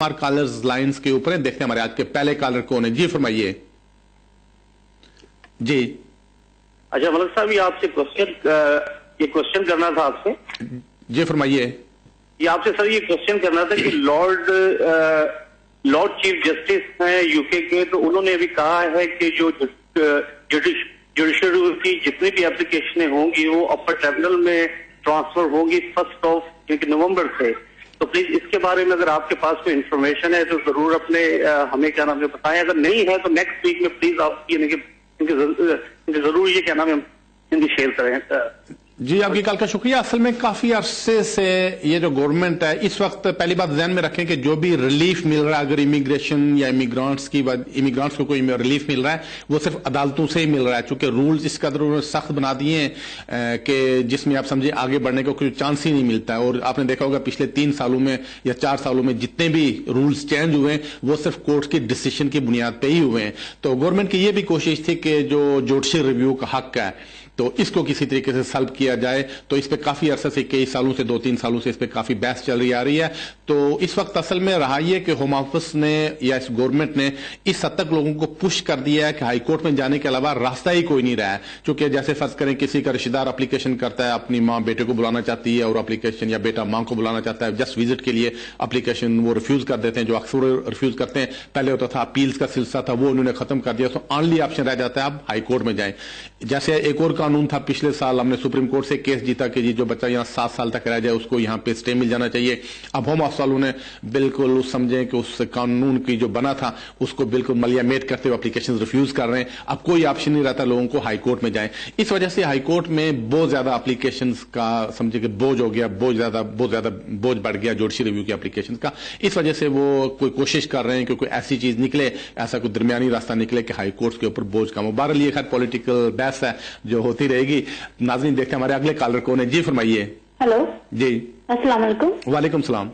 हमारे callers lines के ऊपर हैं, देखते हैं हमारे आज के पहले कॉलर कौन है। जी फरमाइए। जी अच्छा मलिक साहब, ये आपसे क्वेश्चन करना था आपसे। जी फरमाइए। ये आपसे सर ये क्वेश्चन करना था कि लॉर्ड चीफ जस्टिस हैं यूके के, तो उन्होंने अभी कहा है कि जो जुडिशरी की जितनी भी एप्लीकेशनें होंगी वो अपर ट्रिब्यूनल में ट्रांसफर होंगी 1 नवंबर से। तो प्लीज इसके बारे में अगर आपके पास कोई इन्फॉर्मेशन है तो जरूर अपने हमें क्या नाम है बताएं। अगर नहीं है तो नेक्स्ट वीक में प्लीज आप इनके जरूर ये क्या नाम है इनकी शेयर करें। जी आपकी कॉल का शुक्रिया। असल में काफी अरसे से ये जो गवर्नमेंट है, इस वक्त पहली बात ध्यान में रखें कि जो भी रिलीफ मिल रहा है, अगर इमिग्रेशन या इमिग्रांट्स को कोई रिलीफ मिल रहा है वो सिर्फ अदालतों से ही मिल रहा है, चूंकि रूल्स इस कदर उन्होंने सख्त बना दिए हैं कि जिसमें आप समझिए आगे बढ़ने का कोई चांस ही नहीं मिलता है। और आपने देखा होगा पिछले 3 सालों में या 4 सालों में जितने भी रूल्स चेंज हुए हैं वो सिर्फ कोर्ट की डिसीजन की बुनियाद पर ही हुए हैं। तो गवर्नमेंट की ये भी कोशिश थी कि जो जुडिशल रिव्यू का हक है तो इसको किसी तरीके से सल्व किया जाए। तो इस पे काफी अरसे से, कई सालों से, 2-3 सालों से इस पे काफी बहस चल रही आ रही है। तो इस वक्त असल में रहा ये कि होम ऑफिस ने या इस गवर्नमेंट ने इस हद तक लोगों को पुश कर दिया है कि हाई कोर्ट में जाने के अलावा रास्ता ही कोई नहीं रहा है। क्योंकि जैसे फर्ज करें किसी का रिश्तेदार एप्लीकेशन करता है, अपनी माँ बेटे को बुलाना चाहती है और एप्लीकेशन, या बेटा माँ को बुलाना चाहता है जस्ट विजिट के लिए, एप्लीकेशन वो रिफ्यूज कर देते हैं, जो अक्सर रिफ्यूज करते हैं। पहले होता था अपील्स का सिलसिला था, वो उन्होंने खत्म कर दिया। तो ओनली ऑप्शन रह जाता है आप हाई कोर्ट में जाएं। जैसे एक और कानून था, पिछले साल हमने सुप्रीम कोर्ट से केस जीता कि जी जो बच्चा यहाँ 7 साल तक रह जाए उसको यहाँ पे स्टे मिल जाना चाहिए। अब होम ऑफिस वालों ने बिल्कुल उस समझे कि उस कानून की जो बना था उसको बिल्कुल मलियामेट करते हुए एप्लीकेशन रिफ्यूज कर रहे हैं। अब कोई ऑप्शन नहीं रहता लोगों को हाई कोर्ट में जाए। इस वजह से हाई कोर्ट में बहुत ज्यादा एप्लीकेशन का समझे कि बोझ हो गया, बहुत ज्यादा बोझ बढ़ गया जुडिशल रिव्यू की एप्लीकेशन का। इस वजह से वो कोई कोशिश कर रहे हैं कि कोई ऐसी चीज निकले, ऐसा कोई दरमियानी रास्ता निकले कि हाई कोर्ट के ऊपर बोझ कम हो। बहरहाल ये खैर पॉलिटिकल बहस है जो होती रहेगी। नाज़रीन देखते हैं हमारे अगले कॉलर कौन है। जी फरमाइए। हेलो जी अस्सलाम वालेकुम। वालेकुम सलाम।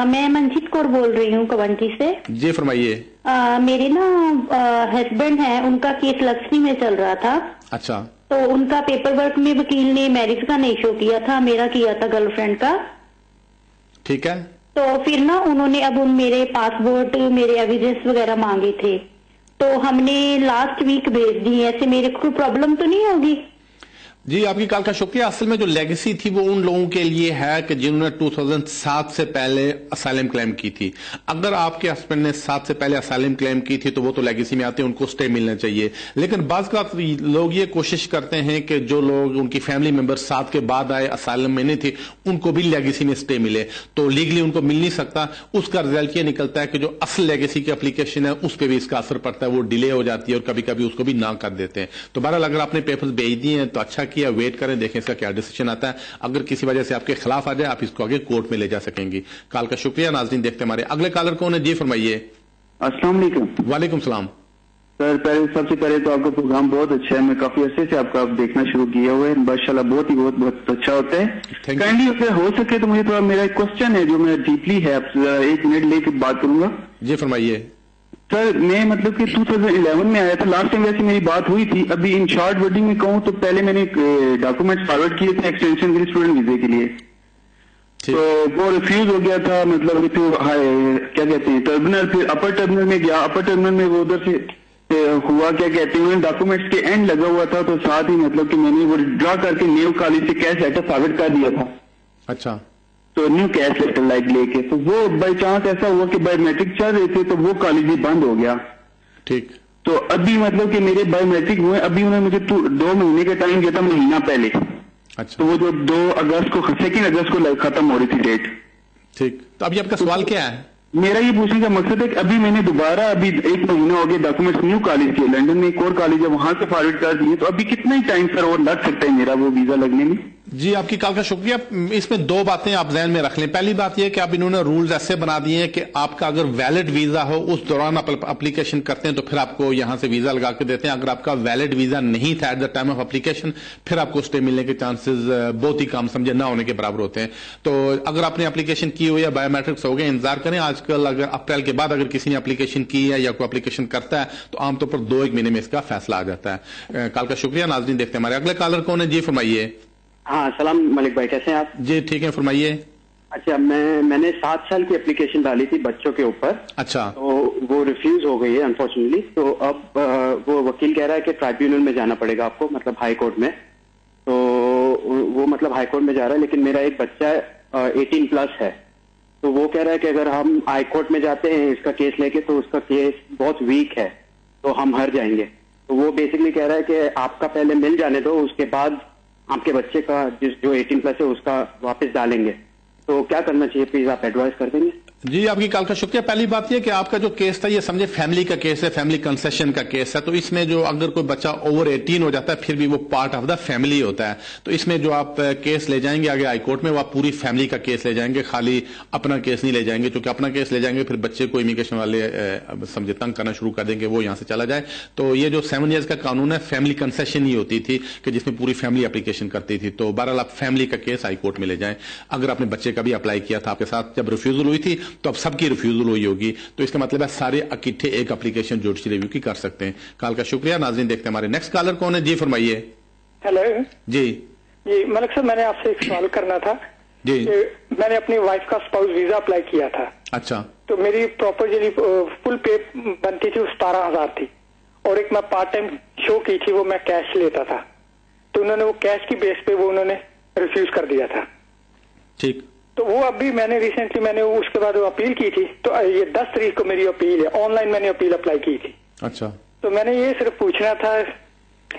मैं मंजीत कौर बोल रही हूँ कवंटी से। जी फरमाइए। मेरे ना हस्बैंड है, उनका केस लक्ष्मी में चल रहा था। अच्छा। तो उनका पेपर वर्क में वकील ने मैरिज का नहीं शो किया था, मेरा किया था गर्लफ्रेंड का। ठीक है। तो फिर ना उन्होंने अब मेरे पासपोर्ट, मेरे एविडेंस वगैरह मांगे थे, तो हमने लास्ट वीक भेज दी। ऐसे मेरे को कोई प्रॉब्लम तो नहीं होगी? जी आपकी कॉल का शुक्रिया। असल में जो लेगेसी थी वो उन लोगों के लिए है कि जिन्होंने 2007 से पहले असाइलम क्लेम की थी। अगर आपके हस्बैंड ने 7 से पहले असाइलम क्लेम की थी तो वो तो लेगेसी में आते हैं, उनको स्टे मिलना चाहिए। लेकिन बाज़ लोग ये कोशिश करते हैं कि जो लोग उनकी फैमिली मेंबर 7 के बाद आए, असाइलम में नहीं थे, उनको भी लेगेसी में स्टे मिले। तो लीगली उनको मिल नहीं सकता। उसका रिजल्ट ये निकलता है कि जो असल लेगेसी की एप्लीकेशन है उस पर भी इसका असर पड़ता है, वो डिले हो जाती है और कभी कभी उसको भी ना कर देते हैं। तो बहरहाल अगर आपने पेपर्स भेज दिए हैं तो अच्छा किया, वेट करें, देखें इसका क्या डिसीजन आता है। अगर किसी वजह से आपके खिलाफ आ जाए आप इसको आगे कोर्ट में ले जा सकेंगी। कॉल का शुक्रिया। नाज़रीन देखते हैं हमारे अगले कॉलर कौन है। जी फरमाइए। अस्सलाम वालेकुम। वालेकुम सलाम। सर सबसे पहले तो आपका प्रोग्राम बहुत अच्छा है। मैं काफी अर्से से आपका देखना शुरू किया हुआ है, माशाल्लाह बहुत अच्छा होता है। काइंडली अगर हो सके तो मुझे थोड़ा मेरा एक क्वेश्चन है जो मैं डीपली है, 1 मिनट लेकर बात करूंगा। जी फरमाइए। सर मैं मतलब कि 2011 में आया था लास्ट टाइम, वैसे मेरी बात हुई थी। अभी इन शॉर्ट वर्डिंग में कहूँ तो पहले मैंने डॉक्यूमेंट फॉरवर्ड किए थे एक्सटेंशन के लिए, स्टूडेंट वीजे के लिए, तो वो रिफ्यूज हो गया था। मतलब क्या कहते हैं टर्मिनल, फिर अपर टर्मिनल में गया, अपर टर्मिनल में वो उधर से हुआ क्या कहते हैं डॉक्यूमेंट्स के एंड लगा हुआ था, तो साथ ही मतलब कि मैंने वो ड्रा करके न्यू कॉलेज से कैश लेटर फॉरवर्ड कर दिया था। अच्छा। तो न्यू कैश लेटर लाइक लेके, तो वो बाई चांस ऐसा हुआ कि बायोमेट्रिक चल रहे थे तो वो कॉलेज भी बंद हो गया। ठीक। तो अभी मतलब कि मेरे बायोमेट्रिक हुए, अभी उन्होंने मुझे 2 महीने का टाइम दिया था, महीना पहले। अच्छा। तो वो जो 2 अगस्त को 2 अगस्त को खत्म हो रही थी डेट। ठीक। तो अभी आपका सवाल क्या है? मेरा ये पूछने का मकसद है कि अभी मैंने दोबारा अभी 1 महीना हो गया डॉक्यूमेंट्स न्यू कॉलेज के, लंदन में एक और कॉलेज है वहां से फॉरवर्ड कर दिए, तो अभी कितना ही टाइम सर और लग सकता है मेरा वो वीजा लगने में? जी आपकी कॉल का शुक्रिया। इसमें 2 बातें आप ध्यान में रख लें। पहली बात यह कि आप इन्होंने रूल्स ऐसे बना दिए हैं कि आपका अगर वैलिड वीजा हो उस दौरान आप एप्लीकेशन करते हैं तो फिर आपको यहां से वीजा लगा के देते हैं। अगर आपका वैलिड वीजा नहीं था at the time of application फिर आपको स्टे मिलने के चांसेस बहुत ही कम समझे ना होने के बराबर होते हैं। तो अगर आपने एप्लीकेशन की हुई है, बायोमेट्रिक्स हो गए, इंतजार करें। आजकल अगर अप्रैल के बाद अगर किसी ने एप्लीकेशन की है या कोई एप्लीकेशन करता है तो आमतौर पर 2-1 महीने में इसका फैसला आ जाता है। कॉल का शुक्रिया। नाज़रीन देखते हैं हमारे अगले कॉलर कौन है। जी फरमाइए। हाँ सलाम मलिक भाई, कैसे हैं आप? जी ठीक है, फरमाइए। اچھا میں نے 7 سال کی اپلیکیشن ڈالی تھی بچوں کے اوپر. اچھا. تو وہ ریفیوز ہو گئی ہے انفارچونیٹلی. تو اب وہ وکیل کہہ رہا ہے کہ ٹرائبیونل میں جانا پڑے گا آپ کو, مطلب ہائی کورٹ میں. تو وہ مطلب ہائی کورٹ میں جا رہا ہے, لیکن میرا ایک بچہ 18+ ہے. تو وہ کہہ رہا ہے کہ اگر ہم ہائی کورٹ میں جاتے ہیں اس کا کیس لے کے تو اس کا کیس بہت ویک ہے تو ہم ہار جائیں گے. تو وہ بیسکلی کہہ رہا ہے کہ آپ کا پہلے مل جانے دو, اس کے بعد آپ کے بچے کا جو 18+ ہے اس کا واپس ڈالیں گے. تو کیا کرنا چاہیے, پلیز آپ ایڈوائز کر دیں گے. جی آپ کی کال کا شکریہ. پہلی بات یہ کہ آپ کا جو کیس تھا یہ سمجھے فیملی کا کیس ہے, فیملی کنسیشن کا کیس ہے. تو اس میں جو اگر کوئی بچہ اوور 18 ہو جاتا ہے پھر بھی وہ پارٹ آف دا فیملی ہوتا ہے. تو اس میں جو آپ کیس لے جائیں گے آگے ہائی کورٹ میں, وہ آپ پوری فیملی کا کیس لے جائیں گے, خالی اپنا کیس نہیں لے جائیں گے. چونکہ اپنا کیس لے جائیں گے پھر بچے کو امیگریشن والے سمجھے تنگ کرنا شروع کر دیں گے, وہ یہاں سے چلا جائے. تو یہ جو 7 ایئرز کا قانون ہے فیملی کنسیشن ہی ہوتی تھی کہ جس میں پوری فیملی اپلیکیشن کرتی تھی. تو بہرحال آپ فیملی کا کیس ہائی کورٹ میں لے جائیں. اگر آپ نے بچے کا بھی اپلائی کیا تھا آپ کے ساتھ جب ریفیوزل ہوئی تھی تو اب سب کی ریفیوزل ہوئی ہوگی, تو اس کا مطلب ہے سارے اکٹھے ایک اپلیکیشن جوڈیشل ریویو کی کر سکتے ہیں. کال کا شکریہ. ناظرین دیکھتے ہیں ہمارے نیکسٹ کالر کون ہے. جی فرمائیے. ہیلو. جی ملک صاحب, میں نے آپ سے ایک سوال کرنا تھا. جی میں نے اپنی وائف کا اسپاؤس ویزا اپلائی کیا تھا. اچھا. تو میری پراپر فل پے بنتی تھی 17,000 تھی, اور ایک میں پارٹ ٹائم شو کی تھی وہ میں کیش لیتا تھا. تو انہوں نے وہ کیش کی بیس پہ وہ انہوں نے ریفیوز کر دیا تھا. ٹھیک. تو وہ ابھی میں نے ریسنٹلی میں نے اس کے بعد وہ اپیل کی تھی. تو یہ 10 تاریخ کو میری اپیل ہے, آن لائن میں نے اپیل اپلائی کی تھی. اچھا. تو میں نے یہ صرف پوچھنا تھا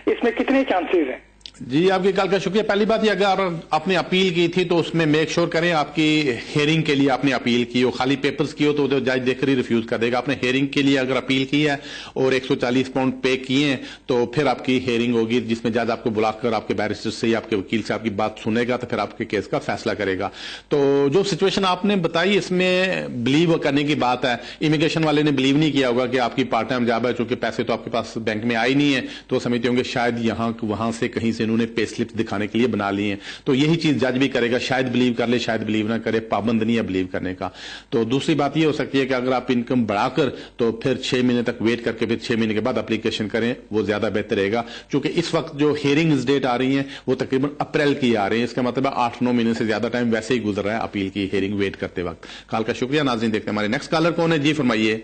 اس میں کتنے چانسز ہیں. جی آپ کی کال کا شکریہ. پہلی بات یہ اگر آپ نے اپیل کی تھی تو اس میں میک شور کریں آپ کی ہیئرنگ کے لیے آپ نے اپیل کی ہو. خالی پیپرز کی ہو تو جج دیکھ کر ہی ریفیوز کر دے گا. آپ نے ہیئرنگ کے لیے اگر اپیل کی ہے اور 140 پاؤنڈ پے کیے ہیں تو پھر آپ کی ہیئرنگ ہوگی جس میں جج آپ کو بلا کر آپ کے بیرسٹر سے یا آپ کے وکیل سے آپ کی بات سنے گا تو پھر آپ کے کیس کا فیصلہ کرے گا. تو جو سچویشن آپ نے بتائی اس میں بلیو کرنے کی بات ہے. امیگریشن والے نے بلیو نہیں کیا ہوگا کہ آپ کی پارٹ ٹائم جاب ہے, چونکہ پیسے تو آپ کے پاس بینک میں آئی نہیں ہے تو سمجھتے ہوں گے شاید یہاں وہاں سے کہیں سے انہوں نے پے سلپ دکھانے کے لیے بنا لی ہیں. تو یہی چیز جج بھی کرے گا, شاید بلیو کر لے شاید بلیو نہ کرے, پابند نہیں ہے بلیو کرنے کا. تو دوسری بات یہ ہو سکتی ہے کہ اگر آپ انکم بڑھا کر تو پھر 6 مہینے تک ویٹ کر کے پھر 6 مہینے کے بعد اپلیکیشن کریں, وہ زیادہ بہتر رہے گا. چونکہ اس وقت جو ہیئرنگز ڈیٹ آ رہی ہیں وہ تقریباً اپریل کی آ رہی ہیں. اس کا مطلب ہے 8-9 مہینے سے زیادہ ٹائم ویسے ہی گزر رہا ہے اپیل کی ہیئرنگ ویٹ کرتے وقت. کال کا شکریہ. ناظرین دیکھتے ہیں ہمارے نیکسٹ کالر کون ہے. جی فرمائیے.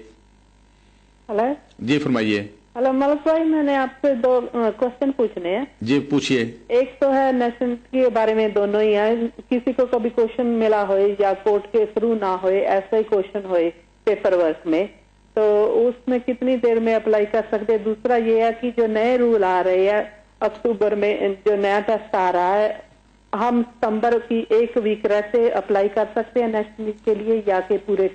ہلو. جی فرمائیے. ہلو ملک بھائی, میں نے آپ سے 2 کوشچن پوچھنے ہیں. جی پوچھیے. ایک تو ہے نیشنل کے بارے میں, دونوں ہی ہیں. کسی کو کبھی کوشچن ملا ہوئے یا کورٹ کے تھرو نہ ہوئے, ایسا ہی کوشچن ہوئے پیپر ورک میں, تو اس میں کتنی دیر میں اپلائی کر سکتے. دوسرا یہ ہے کہ جو نئے رول آ رہے ہیں اکتوبر میں, جو نیا ٹیسٹ آ رہا ہے, ہم ستمبر کی 1 ویک رہتے اپلائی کر سکتے ہیں نیشنل کے لیے یا کہ پورے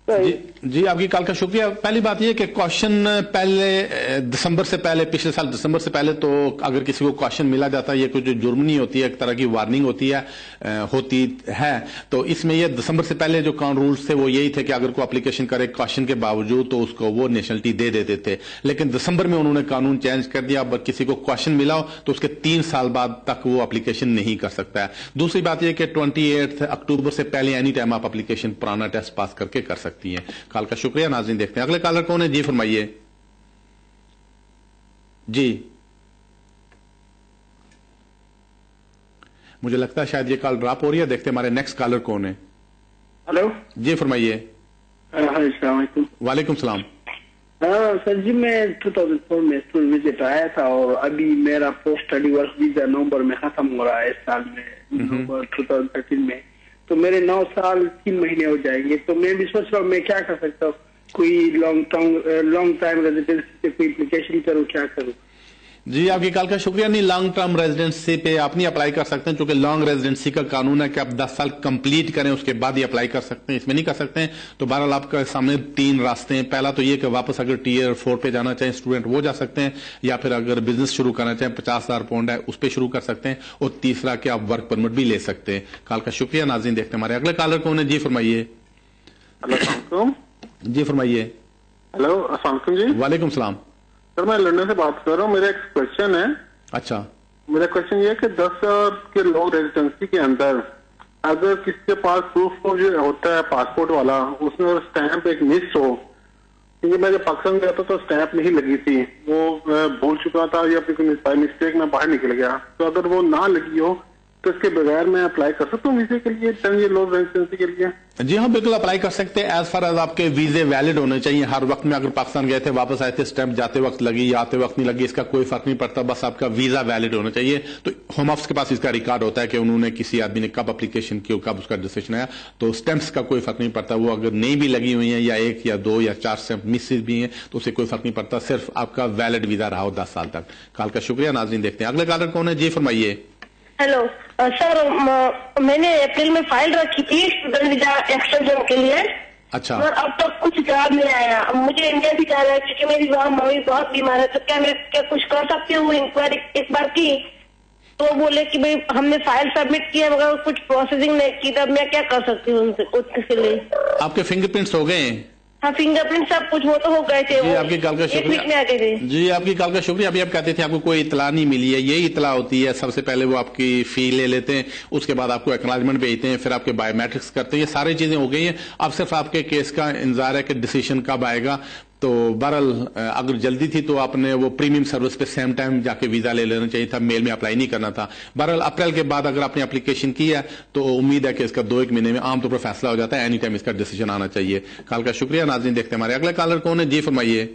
جی آپ کی کال کا شکریہ. پہلی بات یہ کہ کوشچن پہلے دسمبر سے پہلے, پچھلے سال دسمبر سے پہلے تو اگر کسی کو کوشچن ملا جاتا ہے, یہ کچھ جرم نہیں ہوتی ہے, ایک طرح کی وارننگ ہوتی ہے. تو اس میں یہ دسمبر سے پہلے جو رولز تھے وہ یہی تھے کہ اگر کوئی اپلیکیشن کرے کوشچن کے باوجود تو اس کو وہ نیشنلٹی دے دیتے تھے. لیکن دسمبر میں انہوں نے قانون چینج کر دیا. اب کسی کو کوشچن ملا ہو تو اس کے 3 سال بعد تک وہ اپلیکیشن نہیں کر سکتا ہے. دوسری بات یہ کہ 28 اکتوبر سے پہلے اینی ٹائم آپ اپلیکیشن پرانا ٹیسٹ پاس کر کے کر سکتے ہیں. کال کا شکریہ. ناظرین دیکھتے ہیں اگلے کالر کون ہے. جی فرمائیے. جی مجھے لگتا ہے شاید یہ کال ڈراپ ہو رہی ہے. دیکھتے ہیں ہمارے نیکسٹ کالر کون ہے. ہلو. جی فرمائیے. السلام علیکم. وعلیکم السلام. سر جی میں 2004 میں اسکول وزٹ آیا تھا اور ابھی میرا پوسٹ اسٹڈی ورک ویزا نومبر میں ختم ہو رہا ہے اس سال میں, نومبر 2013 میں. تو میرے 9 سال 3 مہینے ہو جائیں گے. تو میں بھی سوچ رہا ہوں میں کیا کر سکتا ہوں, کوئی لانگ ٹائم ریزیڈنسی پہ کوئی اپلیکیشن کروں, کیا کروں. جی آپ کی کال کا شکریہ. نہیں, لانگ ٹرم ریزیڈنسی پہ آپ نہیں اپلائی کر سکتے ہیں, چونکہ لانگ ریزیڈنسی کا قانون ہے کہ آپ 10 سال کمپلیٹ کریں اس کے بعد ہی اپلائی کر سکتے ہیں, اس میں نہیں کر سکتے ہیں. تو بہرحال آپ کے سامنے 3 راستے ہیں. پہلا تو یہ کہ واپس اگر ٹیئر 4 پہ جانا چاہیں اسٹوڈنٹ وہ جا سکتے ہیں, یا پھر اگر بزنس شروع کرنا چاہیں 50,000 پاؤنڈ ہے اس پہ شروع کر سکتے ہیں, اور تیسرا کہ آپ ورک پرمٹ بھی لے سکتے ہیں. کال کا شکریہ. ناظرین دیکھتے ہیں ہمارے اگلے کالر کون ہے. جی فرمائیے. جی فرمائیے. ہلو السلام علیکم. جی وعلیکم السلام. سر میں لندن سے بات کر رہا ہوں. میرا ایک کوشچن ہے. اچھا. میرا کوشچن یہ ہے کہ 10 سال کے لانگ ریزیڈنسی کے اندر اگر کسی کے پاس پروف جو ہوتا ہے پاسپورٹ والا, اس میں اسٹیمپ ایک مس ہو, کیونکہ میں جب پاکستان گیا تھا تو اسٹیمپ نہیں لگی تھی, وہ میں بھول چکا تھا یا بائی مسٹیک میں باہر نکل گیا. تو اگر وہ نہ لگی ہو تو اس کے بغیر میں اپلائی کر سکتا ہوں ویزے کے لیے 10 year لو ریزیڈنسی کے لیے؟ جی ہاں بالکل اپلائی کر سکتے ہیں. ایز فار ایز آپ کے ویزے ویلڈ ہونے چاہیے ہر وقت میں. اگر پاکستان گئے تھے واپس آئے تھے اسٹیمپ جاتے وقت لگی یا آتے وقت نہیں لگی اس کا کوئی فرق نہیں پڑتا, بس آپ کا ویزا ویلڈ ہونا چاہیے. تو ہوم آفس کے پاس اس کا ریکارڈ ہوتا ہے کہ انہوں نے کسی آدمی نے کب اپلیکیشن کی کب اس کا ڈیسیشن آیا. تو اسٹیمپس کا کوئی فرق نہیں پڑتا, وہ اگر نہیں بھی لگی ہوئی ہیں یا 1 یا 2 یا 4 اسٹیمپ مسز بھی ہیں تو اسے کوئی فرق نہیں پڑتا, صرف آپ کا ویلڈ ویزا رہا ہو 10 سال تک. کال کا شکریہ. ناظرین دیکھتے ہیں اگلے کالر کون ہے. جی فرمائیے. ہیلو سر, میں نے اپریل میں فائل رکھی تھی اسٹوڈنٹ ویزا ایکسٹینشن کے لیے. اچھا. اور اب تک کچھ جواب نہیں آیا. مجھے انڈیا بھی جانا ہے کیونکہ میری ممی بہت بیمار ہے. تو کیا میں کچھ کر سکتی ہوں؟ انکوائری ایک بار کی تو بولے کہ بھائی ہم نے فائل سبمٹ کیا مگر کچھ پروسیسنگ نہیں کی. تب میں کیا کر سکتی ہوں اس کے لیے؟ آپ کے فنگر پرنٹس ہو گئے ہیں؟ ہاں فنگر پرنٹ سب کچھ وہ تو ہو گئے تھے. جی آپ کی کال کا شکریہ. جی آپ کی کال کا شکریہ. ابھی آپ کہتے تھے آپ کو کوئی اطلاع نہیں ملی ہے. یہی اطلاع ہوتی ہے, سب سے پہلے وہ آپ کی فی لے لیتے ہیں, اس کے بعد آپ کو ایکنالجمنٹ بھیجتے ہیں, پھر آپ کے بایو میٹرکس کرتے ہیں. یہ ساری چیزیں ہو گئی ہیں. اب صرف آپ کے کیس کا انتظار ہے کہ ڈیسیشن کب آئے گا. تو بہرحال اگر جلدی تھی تو آپ نے وہ پریمیم سروس پہ سیم ٹائم جا کے ویزا لے لینا چاہیے تھا, میل میں اپلائی نہیں کرنا تھا. بہرحال اپریل کے بعد اگر آپ نے اپلیکیشن کی ہے تو امید ہے کہ اس کا 2-1 مہینے میں عام طور پر فیصلہ ہو جاتا ہے. اینی ٹائم اس کا ڈیسیجن آنا چاہیے. کال کا شکریہ. ناظرین دیکھتے ہیں ہمارے اگلے کالر کون ہے. جی فرمائیے.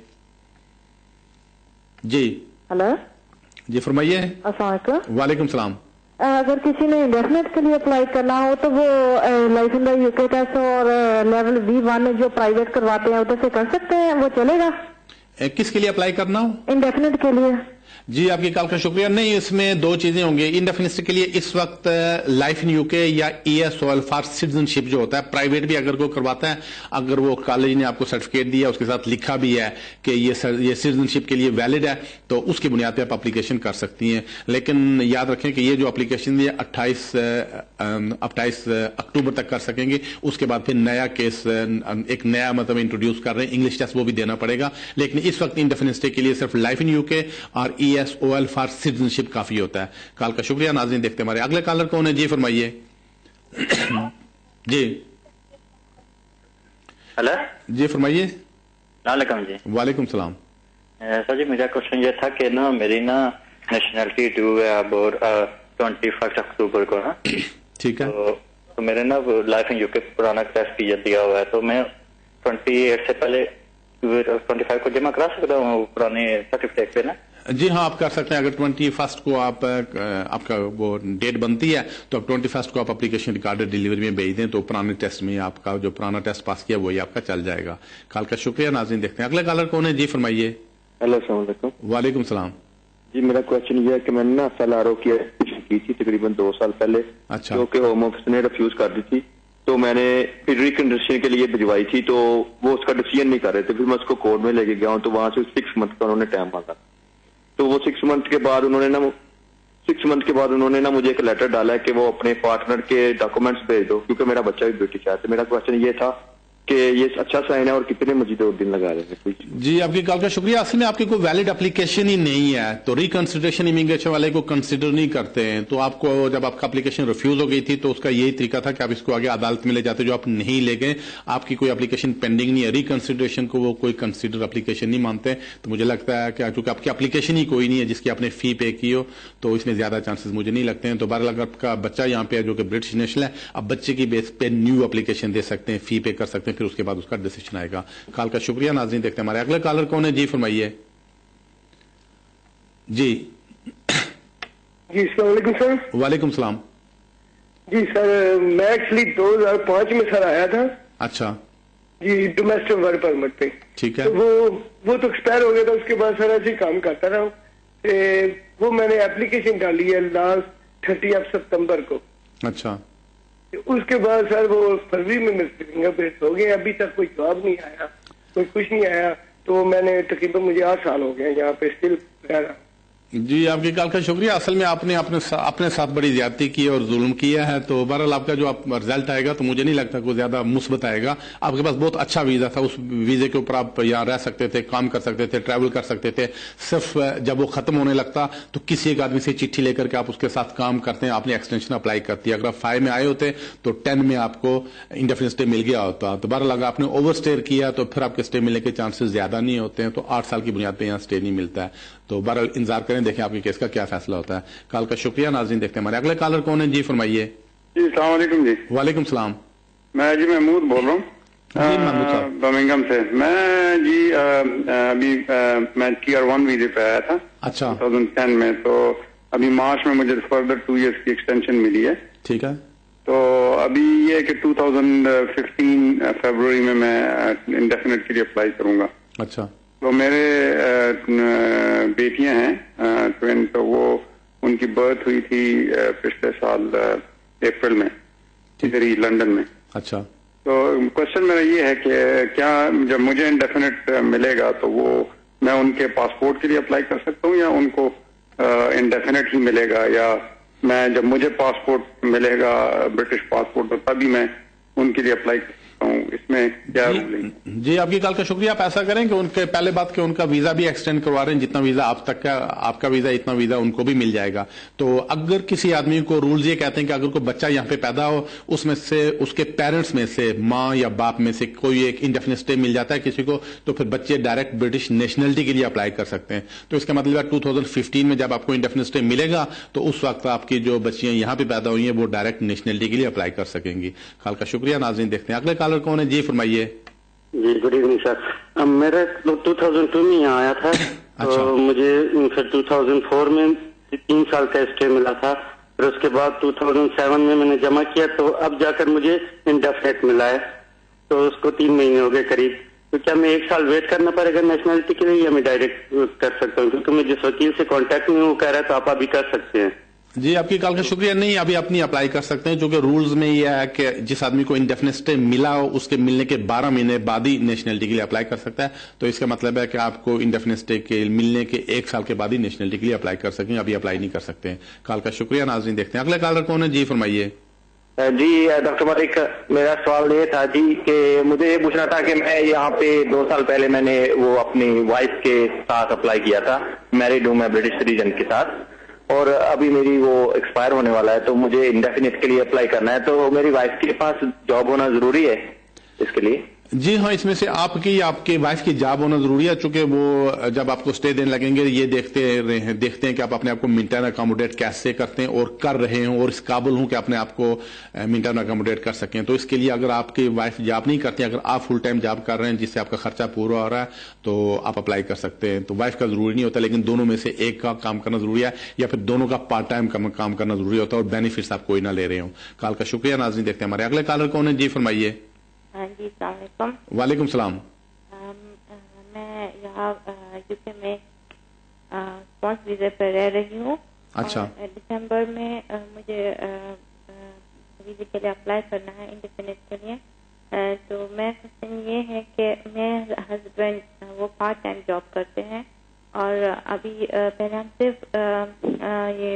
جی ہلو. جی فرمائیے. السلام علیکم. وعلیکم السلام. اگر کسی نے انڈیفینٹ کے لیے اپلائی کرنا ہو تو وہ لائف ان دا یو کے ٹیسٹ اور لیول B1 جو پرائیویٹ کرواتے ہیں ادھر سے کر سکتے ہیں, وہ چلے گا؟ کس کے لیے اپلائی کرنا ہو؟ انڈیفینٹ کے لیے. جی آپ کی کال کا شکریہ. نہیں, اس میں 2 چیزیں ہوں گی. انڈیفینٹ کے لیے اس وقت لائف ان یو کے یا ESOL فار سٹیزن شپ جو ہوتا ہے, پرائیویٹ بھی اگر کوئی کرواتا ہے, اگر وہ کالج نے آپ کو سرٹیفکیٹ دیا اس کے ساتھ لکھا بھی ہے کہ یہ سٹیزن شپ کے لیے ویلڈ ہے تو اس کی بنیاد پہ آپ اپلیکیشن کر سکتی ہیں. لیکن یاد رکھیں کہ یہ جو اپلیکیشن ہے 28 اکتوبر تک کر سکیں گے. اس کے بعد پھر نیا کیس ایک نیا مطلب انٹروڈیوس کر رہے ہیں, انگلش ٹیسٹ وہ بھی دینا پڑے گا. لیکن اس وقت انڈیفینٹ کے لیے صرف لائف ان یو کے اور ESOL فار سٹیزن شپ کافی ہوتا ہے. کال کا شکریہ. ناظرین دیکھتے ہیں ہمارے اگلے کالر کون ہے. جی فرمائیے. جی ہلو. جی فرمائیے. السلام علیکم. جی وعلیکم السلام. سر جی میرا کوشچن یہ تھا کہ نا میری نا نیشنلٹی ڈیو ہے اب 21 اکتوبر کو نا. ٹھیک ہے. تو میرے نا لائف ان یو کے پرانا ٹیسٹ دیا ہوا ہے تو میں 28 سے پہلے 25 کو جمع کرا سکتا ہوں پرانے سرٹیفکیٹ پہ نا؟ جی ہاں آپ کر سکتے ہیں. اگر 21 کو آپ کا وہ ڈیٹ بنتی ہے تو اب 21 کو آپ اپلیکیشن ریکارڈر ڈیلیوری میں بھیج دیں تو پرانے ٹیسٹ میں آپ کا جو پرانا ٹیسٹ پاس کیا وہی آپ کا چل جائے گا. کال کا شکریہ. ناظرین دیکھتے ہیں اگلے کالر کون ہے. جی فرمائیے. ہیلو السلام علیکم. وعلیکم السلام. جی میرا کوشچن یہ ہے کہ میں نے نا SLRO کی تھی تقریباً 2 سال پہلے. اچھا. جو کہ ہوم آفس نے ریفیوز کر دی تھی تو میں نے پھر ریکنڈیشن کے لیے بھجوائی تھی تو وہ اس کا ڈیسیژن نہیں کر رہے تھے. پھر میں اس کو کورٹ میں لے کے گیا ہوں تو وہاں سے 6 منتھ کا انہوں نے ٹائم مانگا. تو وہ 6 منتھ کے بعد انہوں نے نا مجھے ایک لیٹر ڈالا ہے کہ وہ اپنے پارٹنر کے ڈاکومنٹس بھیج دو کیونکہ میرا بچہ بھی برٹش ہے. تو میرا کوشچن یہ تھا کہ یہ اچھا سائن ہے اور کتنے مزید اور دن لگا رہے ہیں؟ جی آپ کی کال کا شکریہ. اصل میں آپ کی کوئی ویلڈ اپلیکیشن ہی نہیں ہے تو ریکنسیڈریشن امیگریشن والے کو کنسیڈر نہیں کرتے ہیں. تو آپ کو جب آپ کا اپلیکیشن ریفیوز ہو گئی تھی تو اس کا یہی طریقہ تھا کہ آپ اس کو آگے عدالت میں لے جاتے. جو آپ نہیں لے گئے, آپ کی کوئی اپلیکیشن پینڈنگ نہیں ہے, ریکنسیڈریشن کو وہ کوئی کنسیڈر اپلیکیشن نہیں مانتے. تو مجھے لگتا ہے کہ چونکہ آپ کی اپلیکیشن ہی کوئی نہیں ہے جس کی آپ نے فی پے کی ہو تو اس میں زیادہ چانسز مجھے نہیں لگتے ہیں. تو بہرحال اگر آپ کا بچہ یہاں پہ ہے جو کہ برٹش نیشنل ہے, آپ بچے کی بیس پہ نیو اپلیکیشن دے سکتے ہیں, فی پے کر سکتے ہیں, پھر اس کے بعد اس کا ڈیسیژن آئے گا. کال کا شکریہ. ناظرین دیکھتے ہیں ہمارے اگلے کالر کون ہے. جی فرمائیے. جی جی السلام علیکم سر. وعلیکم السلام. جی سر میں ایکچولی 2005 میں سر آیا تھا. اچھا جی ڈومیسٹک ورک پرمٹ پہ. ٹھیک ہے. وہ تو ایکسپائر ہو گیا تھا. اس کے بعد سر ایسے کام کرتا رہا. وہ میں نے اپلیکیشن ڈالی ہے لاسٹ 30 سپتمبر کو. اچھا. اس کے بعد سر وہ فروری میں فنگر پرنٹ ہو گئے, ابھی تک کوئی جواب نہیں آیا, کوئی کچھ نہیں آیا. تو میں نے تقریباً مجھے 8 سال ہو گئے یہاں پہ اسٹل رہ رہا. جی آپ کی کال کا شکریہ. اصل میں آپ نے اپنے ساتھ بڑی زیادتی کی اور ظلم کیا ہے. تو بہرحال آپ کا جو رزلٹ آئے گا تو مجھے نہیں لگتا کوئی زیادہ مثبت آئے گا. آپ کے پاس بہت اچھا ویزا تھا, اس ویزے کے اوپر آپ یہاں رہ سکتے تھے, کام کر سکتے تھے, ٹریول کر سکتے تھے. صرف جب وہ ختم ہونے لگتا تو کسی ایک آدمی سے چٹھی لے کر کے آپ اس کے ساتھ کام کرتے ہیں, آپ نے ایکسٹینشن اپلائی کرتی ہے. اگر آپ 5 میں آئے ہوتے تو 10 میں آپ کو انڈیفینٹ اسٹے مل گیا ہوتا. تو بہرحال اگر آپ نے اوور اسٹے کیا تو پھر آپ کے اسٹے ملنے کے چانسز زیادہ نہیں ہوتے ہیں. تو 8 سال کی بنیاد پہ یہاں اسٹے نہیں ملتا ہے. تو بہرحال انتظار کریں हैं, देखें आपके केस का क्या फैसला होता है। कॉल का शुक्रिया। नाज़रीन देखते हैं हमारे अगले कॉलर कौन है। जी फरमाइए। जी अस्सलाम वालेकुम। जी वालेकुम सलाम। मैं जी महमूद बोल रहा हूँ बर्मिंघम से। मैं जी अभी मैं Tier 1 वीजे पे आया था। अच्छा। 2010 में, तो अभी मार्च में मुझे फर्दर 2 इयर्स की एक्सटेंशन मिली है। ठीक है। तो अभी ये कि 2015 फरवरी में मैं इंडेफिनेट के लिए अप्लाई करूंगा। अच्छा। तो मेरे बेटियां हैं ट्विन, तो वो उनकी बर्थ हुई थी पिछले साल अप्रैल में इधर ही लंदन में। अच्छा। तो क्वेश्चन मेरा ये है कि क्या जब मुझे इंडेफिनेट मिलेगा तो वो मैं उनके पासपोर्ट के लिए अप्लाई कर सकता हूँ या उनको इंडेफिनेट ही मिलेगा, या मैं जब मुझे पासपोर्ट मिलेगा ब्रिटिश पासपोर्ट तो तभी मैं उनके लिए अप्लाई कर सकता हूँ? इसमें क्या रूलिंग? जी आपकी कॉल का शुक्रिया। आप ऐसा करें कि उनके पहले बात कि उनका वीजा भी एक्सटेंड करवा रहे हैं, जितना वीजा आप तक का आपका वीजा इतना वीजा उनको भी मिल जाएगा। तो अगर किसी आदमी को रूल्स ये कहते हैं कि अगर कोई बच्चा यहाँ पे पैदा हो, उसमें से उसके पेरेंट्स में से माँ या बाप में से कोई एक इंडेफिनिट स्टे मिल जाता है किसी को, तो फिर बच्चे डायरेक्ट ब्रिटिश नेशनलिटी के लिए अप्लाई कर सकते हैं। तो इसका मतलब है 2015 में जब आपको इंडेफिनिट स्टे मिलेगा तो उस वक्त आपकी जो बच्चियां यहाँ पे पैदा हुई हैं वो डायरेक्ट नेशनलिटी के लिए अप्लाई कर सकेंगी। कॉल का शुक्रिया। नाज़रीन देखते हैं अगले कॉलर कौन है। जी फरमाइए। जी गुड इवनिंग सर। मेरा 2002 में यहाँ आया था। अच्छा। तो मुझे फिर 2004 में 3 साल का स्टे मिला था। फिर उसके बाद 2007 में मैंने जमा किया, तो अब जाकर मुझे इंडेफिनेट मिला है। तो उसको 3 महीने हो गए करीब। तो क्या मैं 1 साल वेट करना पड़ेगा नेशनलिटी के लिए या मैं डायरेक्ट कर सकता हूँ? क्योंकि मैं जिस वकील से कांटेक्ट में वो कह रहा है तो आप अभी कर सकते हैं। जी आपकी कॉल का शुक्रिया। नहीं, अभी अपनी अप्लाई कर सकते हैं, क्योंकि रूल्स में यह है कि जिस आदमी को इंडेफिनिट स्टे मिला हो उसके मिलने के 12 महीने बाद ही नेशनलिटी के लिए अप्लाई कर सकता है। तो इसका मतलब है कि आपको इंडेफिनिट स्टे के मिलने के 1 साल के बाद ही नेशनलिटी के लिए अप्लाई कर सकेंगे, अभी अप्लाई नहीं कर सकते हैं। कॉल का शुक्रिया। नाज़रीन देखते हैं अगले कॉलर कौन है। जी फरमाइए। जी डॉक्टर मलिक, मेरा सवाल ये था जी कि मुझे ये पूछना था कि मैं यहाँ पे 2 साल पहले मैंने वो अपनी वाइफ के साथ अप्लाई किया था। मैरिड हूँ मैं ब्रिटिश सिटीजन के साथ, और अभी मेरी वो एक्सपायर होने वाला है, तो मुझे इंडेफिनिट के लिए अप्लाई करना है। तो मेरी वाइफ के पास जॉब होना जरूरी है इसके लिए? जी हाँ, इसमें से आपके वाइफ की जॉब होना जरूरी है, चूंकि वो जब आपको स्टे देने लगेंगे ये देखते हैं कि आप अपने आप को मेंटेन अकोमोडेट कैसे करते हैं और कर रहे हैं और इस काबिल हूं कि अपने आप को मेंटेन अकोमोडेट कर सकें। तो इसके लिए अगर आपकी वाइफ जॉब नहीं करती, अगर आप फुल टाइम जॉब कर रहे हैं जिससे आपका खर्चा पूरा हो रहा है, तो आप अप्लाई कर सकते हैं। तो वाइफ का जरूरी नहीं होता, लेकिन दोनों में से एक का काम करना जरूरी है या फिर दोनों का पार्ट टाइम काम करना जरूरी होता है और बेनिफिट्स आप कोई ना ले रहे हो। कॉल का शुक्रिया। नाज़रीन देखते हैं हमारे अगले कॉलर कौन है। जी फरमाइए। हाँ जी अस्सलाम वालेकुम। वालेकुम सलाम। मैं यहाँ यूके में स्पॉन्स वीजे पर रह रही हूँ। अच्छा। दिसंबर में मुझे वीजे के लिए अप्लाई करना है इंडेफिनिट के लिए। तो मैं क्वेश्चन ये है कि मेरे हस्बैंड वो पार्ट टाइम जॉब करते हैं और अभी पहले हम सिर्फ ये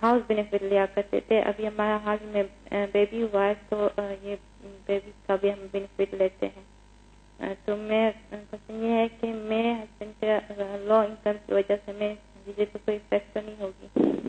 हाउस बेनिफिट लिया करते थे। अभी हमारा हाल में बेबी हुआ है, तो ये बेबी का भी हम बेनिफिट लेते हैं। तो मैं क्वेश्चन ये है कि मेरे हस्बैंड के लो इनकम की वजह से मैं वीजे को कोई इफेक्ट तो नहीं होगी?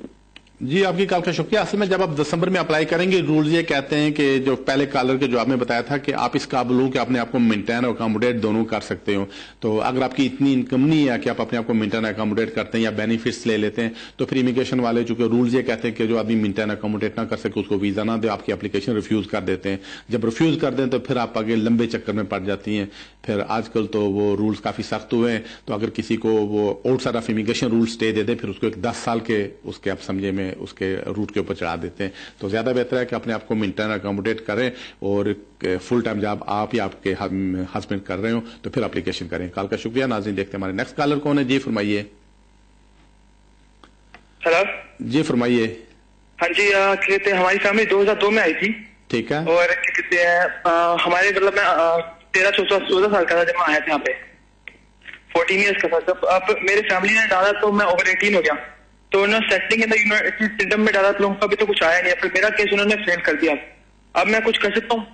जी आपकी कॉल का शुक्रिया। असल में जब आप दिसंबर में अप्लाई करेंगे, रूल्स ये कहते हैं कि जो पहले कॉलर के जवाब में बताया था कि आप इस काबिल हो कि अपने आप को मेंटेन और अकोमोडेट दोनों कर सकते हो। तो अगर आपकी इतनी इनकम नहीं है कि आप अपने आप को मेंटेन अकोमोडेट करते हैं या बेनिफिट्स ले लेते हैं, तो फिर इमिग्रेशन वाले चूंकि रूल्स ये कहते हैं कि जो आदमी मेंटेन अकोमोडेट ना कर सके उसको वीजा ना दे, आपकी एप्लीकेशन रिफ्यूज कर देते हैं। जब रिफ्यूज कर दें तो फिर आप आगे लंबे चक्कर में पड़ जाती हैं। फिर आजकल तो वो रूल्स काफी सख्त हुए हैं, तो अगर किसी को वो outside of immigration rule stay दे दे, फिर उसको एक 10 साल के उसके आप समझे में उसके रूट के ऊपर चढ़ा देते हैं। तो ज्यादा बेहतर है कि अपने आप को मेंटेन अकोमोडेट करें और फुल टाइम जॉब आप या आपके हस्बैंड कर रहे हो तो फिर एप्लीकेशन करें। कॉल का शुक्रिया। नाज़रीन देखते हैं हमारे नेक्स्ट कॉलर कौन है। जी फरमाइए। हेलो। जी फरमाइए। हाँ जी, कहते हैं हमारी फैमिली 2002 में आई थी। ठीक है। और कहते हैं हमारे मतलब मैं 13-14 साल का था जब मैं आया था यहाँ पे, 14 ईयर्स का था। जब अब मेरी फैमिली ने डाला तो मैं ओवर 18 हो गया, तो उन्होंने settling in the United kingdom में डाला, तो लोगों का भी तो कुछ आया नहीं। फिर मेरा केस उन्होंने फेल कर दिया। अब मैं कुछ कर सकता हूँ?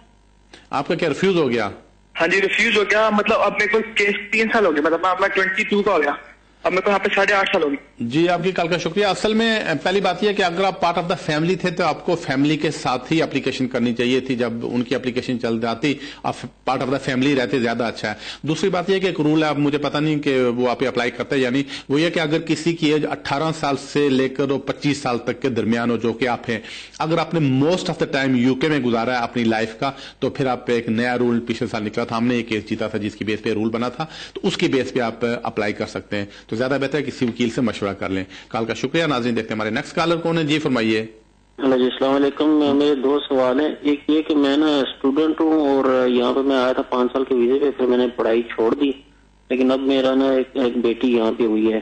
आपका क्या रिफ्यूज हो गया? हाँ जी रिफ्यूज हो गया। मतलब अब मेरे को केस 3 साल हो गया, मतलब मैं 22 का हो गया। अब मेरे को यहाँ पे 8.5 साल हो गए। जी, आपकी कॉल का शुक्रिया। असल में पहली बात यह है कि अगर आप पार्ट ऑफ द फैमिली थे तो आपको फैमिली के साथ ही एप्लीकेशन करनी चाहिए थी। जब उनकी एप्लीकेशन चल जाती, आप पार्ट ऑफ द फैमिली रहते, ज्यादा अच्छा है। दूसरी बात यह कि एक रूल है, अब मुझे पता नहीं कि वो आप अप्लाई करते हैं यानी, वो ये कि अगर किसी की एज 18 साल से लेकर 25 साल तक के दरमियान हो, जो कि आप हैं, अगर आपने most of the time UK में गुजारा है अपनी लाइफ का, तो फिर आप एक नया रूल पिछले साल निकला था, हमने एक केस जीता था जिसकी बेस पे रूल बना था, तो उसकी बेस पे आप अप्लाई कर सकते हैं। तो ज्यादा बेहतर है किसी वकील से मशवरा कर लें। कॉल का शुक्रिया। नाज़रीन, देखते हैं हमारे नेक्स्ट कॉलर कौन है। जी फरमाइए। जी अस्सलाम वालेकुम। मेरे 2 सवाल हैं। एक ये कि मैं ना स्टूडेंट हूँ और यहाँ पे मैं आया था 5 साल के वीजे पे, फिर मैंने पढ़ाई छोड़ दी, लेकिन अब मेरा ना एक बेटी यहाँ पे हुई है,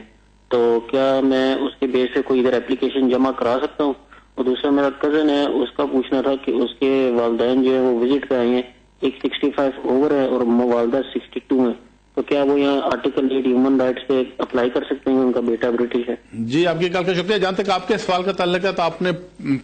तो क्या मैं उसके बेस पे कोई इधर एप्लीकेशन जमा करा सकता हूँ? और दूसरा मेरा कजन है, उसका पूछना था कि उसके वालिदैन जो है वो विजिट पे आए हैं, एक 65 ओवर है और वालदा 62 है, तो क्या वो यहाँ आर्टिकल 8 ह्यूमन राइट्स पे अप्लाई कर सकते हैं? उनका बेटा ब्रिटिश है। जी, आपकी कॉल का शुक्रिया। जहां तक आपके सवाल का ताल्लुक है, तो आपने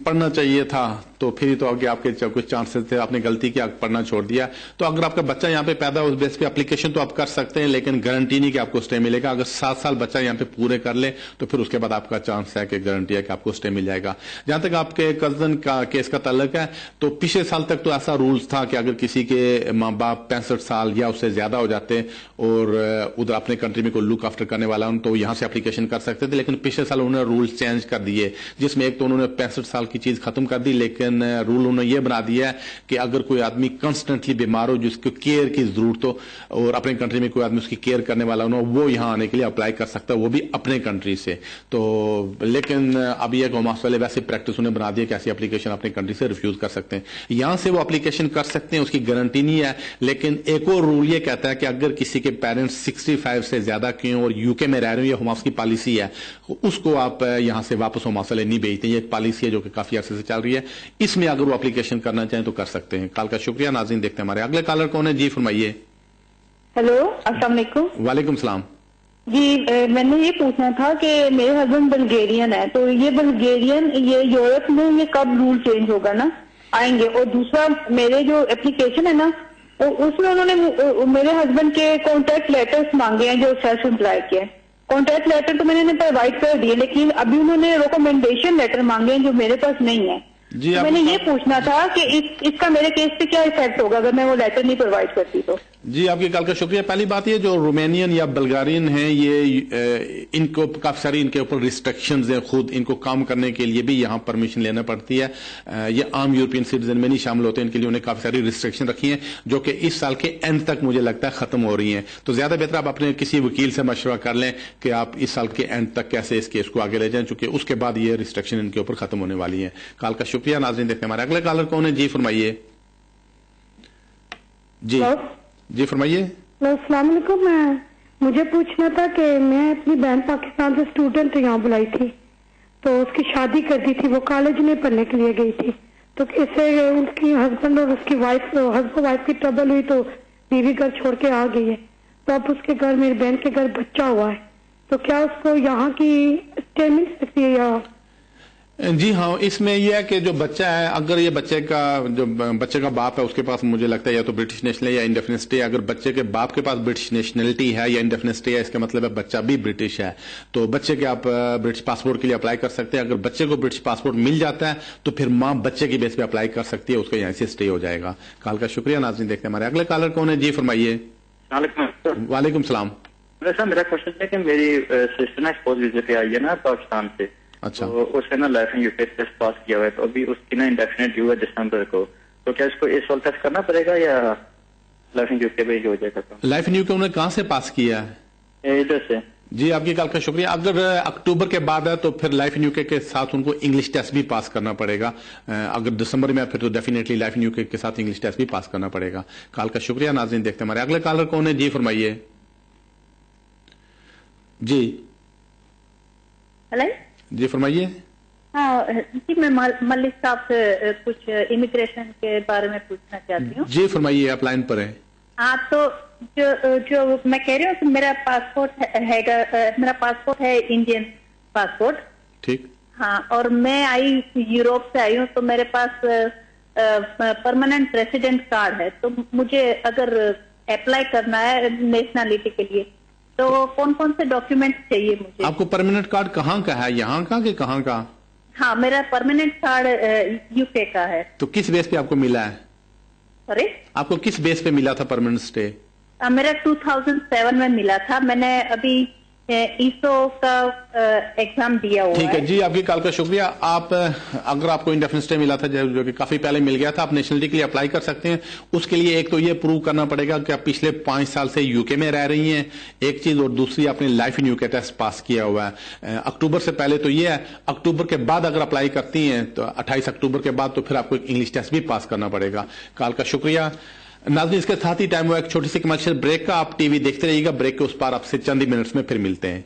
पढ़ना चाहिए था, तो फिर तो आगे आपके कुछ चांसेस थे, आपने गलती की, पढ़ना छोड़ दिया। तो अगर आपका बच्चा यहाँ पे पैदा उस बेस पे एप्लीकेशन तो आप कर सकते हैं, लेकिन गारंटी नहीं कि आपको स्टे मिलेगा। अगर 7 साल बच्चा यहाँ पे पूरे कर ले तो फिर उसके बाद आपका चांस है कि गारंटी है कि आपको स्टे मिल जाएगा। जहां तक आपके कजन का केस का ताल्लुक है, तो पिछले साल तक तो ऐसा रूल्स था कि अगर किसी के माँ बाप 65 साल या उससे ज्यादा हो जाते और उधर अपने कंट्री में कोई लुक आफ्टर करने वाला तो यहाँ से एप्लीकेशन कर सकते थे, लेकिन पिछले साल उन्होंने रूल्स चेंज कर दिए, जिसमें एक तो उन्होंने 65 साल की चीज खत्म कर दी, लेकिन रूल उन्होंने ये बना दिया है कि अगर कोई आदमी कंस्टेंटली बीमार हो, जिसको केयर की जरूरत हो, और अपने कंट्री में कोई आदमी उसकी केयर करने वाला हो, वो यहाँ आने के लिए अप्लाई कर सकता है, वो भी अपने कंट्री से। तो लेकिन अब यह कॉमर्स वाले वैसे प्रैक्टिस उन्हें बना दिया कि ऐसी एप्लीकेशन अपनी कंट्री से रिफ्यूज कर सकते हैं। यहां से वो एप्लीकेशन कर सकते हैं, उसकी गारंटी नहीं है, लेकिन एक और रूल ये कहता है कि अगर किसी के पेरेंट्स 65 से ज्यादा के और यूके में रह रहे हो, ये हुमास की पॉलिसी है, उसको आप यहां से वापस हुमास वाले नहीं भेजते। ये एक पॉलिसी है जो कि काफी अर्से से चल रही है, इसमें अगर वो एप्लीकेशन करना चाहें तो कर सकते हैं। कॉल का शुक्रिया। नाज़रीन, देखते हैं हमारे अगले कॉलर कौन है। जी फरमाइए। हेलो, अस्सलाम वालेकुम। वालेकुम सलाम। जी, मैंने ये पूछना था कि मेरे हस्बैंड बल्गेरियन है, तो ये बल्गेरियन ये यूरोप में ये कब रूल चेंज होगा ना आएंगे? और दूसरा, मेरे जो एप्लीकेशन है ना, उसमें उन्होंने मेरे हस्बैंड के कॉन्ट्रैक्ट लेटर्स मांगे हैं जो सेल्फ एम्प्लॉय के हैं। कॉन्ट्रैक्ट लेटर तो मैंने प्रोवाइड कर दिए, लेकिन अभी उन्होंने रिकमेंडेशन लेटर मांगे हैं जो मेरे पास नहीं है। जी, तो मैंने ये पूछना था कि इसका मेरे केस पे क्या इफेक्ट होगा अगर मैं वो लेटर नहीं प्रोवाइड करती तो? जी, आपकी कॉल का शुक्रिया। पहली बात ये, जो रोमानियन या बल्गारियन हैं, ये इनको काफी सारी इनके ऊपर रिस्ट्रिक्शंस हैं, खुद इनको काम करने के लिए भी यहाँ परमिशन लेना पड़ती है। ये आम यूरोपियन सिटीजन में नहीं शामिल होते, इनके लिए उन्हें काफी सारी रिस्ट्रिक्शन रखी हैं, जो कि इस साल के एंड तक मुझे लगता है खत्म हो रही हैं। तो ज्यादा बेहतर आप अपने किसी वकील से मशवरा कर लें कि आप इस साल के एंड तक कैसे इस केस को आगे ले जाएं, चूंकि उसके बाद ये रिस्ट्रिक्शन इनके ऊपर खत्म होने वाली है। कॉल का शुक्रिया। नाज़रीन, देखते हैं हमारे अगले कॉलर कौन है। जी फरमाइए। जी फरमाइए। अस्सलाम वालेकुम। मुझे पूछना था कि मैं अपनी बहन पाकिस्तान से स्टूडेंट यहाँ बुलाई थी, तो उसकी शादी कर दी थी, वो कॉलेज में पढ़ने के लिए गई थी, तो इससे उनकी हस्बैंड और उसकी हस्बैंड वाइफ की ट्रबल हुई, तो बीवी घर छोड़ के आ गई है। तो अब उसके घर, मेरी बहन के घर बच्चा हुआ है, तो क्या उसको यहाँ की स्टे मिल सकती है या? जी हाँ, इसमें यह है कि जो बच्चा है, अगर ये बच्चे का बाप है, उसके पास मुझे लगता है या तो ब्रिटिश नेशनल या इंडेफिनिट स्टे। अगर बच्चे के बाप के पास ब्रिटिश नेशनलिटी है या इंडेफिनिट स्टे है, इसका मतलब है बच्चा भी ब्रिटिश है, तो बच्चे के आप ब्रिटिश पासपोर्ट के लिए अप्लाई कर सकते हैं। अगर बच्चे को ब्रिटिश पासपोर्ट मिल जाता है तो फिर माँ बच्चे की बेस पे अप्लाई कर सकती है, उसका यहाँ से स्टे हो जाएगा। कॉल का शुक्रिया। नाज़रीन, देखते हैं हमारे अगले कॉलर कौन है। जी फरमाइए। वालेकुम सलाम। मेरा क्वेश्चन है कि मेरी सिस्टर ना स्पोर्ट्स वीजा पे आई है ना पाकिस्तान से। अच्छा। तो उसने ना life in UK test pass किया हुआ है, तो अभी उसकी ना इंडेफिनिट ड्यू है दिसंबर को, तो क्या इसको इस साल टेस्ट करना पड़ेगा या लाइफ इन यूके पे ही हो जाएगा? लाइफ इन यूके उन्होंने कहाँ से पास किया है? इधर से। जी, आपकी कॉल का शुक्रिया। अगर अक्टूबर के बाद है तो फिर लाइफ इन यूके के साथ उनको इंग्लिश टेस्ट भी पास करना पड़ेगा। अगर दिसंबर में फिर तो डेफिनेटली लाइफ इन यूके के साथ इंग्लिश टेस्ट भी पास करना पड़ेगा। कॉल का शुक्रिया। नाज़रीन, देखते हैं हमारे अगले कॉलर कौन है। जी फरमाइए। जी हेलो। जी फरमाइए। हाँ जी, मैं मलिक साहब से कुछ इमिग्रेशन के बारे में पूछना चाहती हूँ। जी फरमाइए, आप लाइन पर हैं। हाँ, तो जो मैं कह रही हूँ कि मेरा पासपोर्ट है इंडियन पासपोर्ट। ठीक। हाँ, और मैं आई यूरोप से आई हूँ, तो मेरे पास परमानेंट रेसिडेंट कार्ड है, तो मुझे अगर अप्लाई करना है नेशनलिटी के लिए तो कौन कौन से डॉक्यूमेंट चाहिए मुझे? आपको परमानेंट कार्ड कहाँ का है, यहाँ का कि कहाँ का? हाँ, मेरा परमानेंट कार्ड यूके का है। तो किस बेस पे आपको मिला है? सॉरी, आपको किस बेस पे मिला था परमानेंट स्टे? मेरा 2007 में मिला था। मैंने अभी ईसो का एग्जाम दिया हुआ है। ठीक है जी, आपकी कॉल का शुक्रिया। आप अगर आपको इंडेफिनिट स्टे मिला था जो कि काफी पहले मिल गया था, आप नेशनलिटी के लिए अप्लाई कर सकते हैं। उसके लिए एक तो ये प्रूव करना पड़ेगा कि आप पिछले 5 साल से यूके में रह रही हैं, एक चीज, और दूसरी आपने life in UK test pass किया हुआ है। अक्टूबर से पहले तो ये है, अक्टूबर के बाद अगर अप्लाई करती हैं तो 28 अक्टूबर के बाद तो फिर आपको एक इंग्लिश टेस्ट भी पास करना पड़ेगा। कॉल का शुक्रिया। नाज़रीन, इसके साथ ही टाइम हुआ एक छोटी सी कमर्शियल ब्रेक का। आप टीवी देखते रहिएगा, ब्रेक के उस पार आपसे चंद ही मिनट्स में फिर मिलते हैं।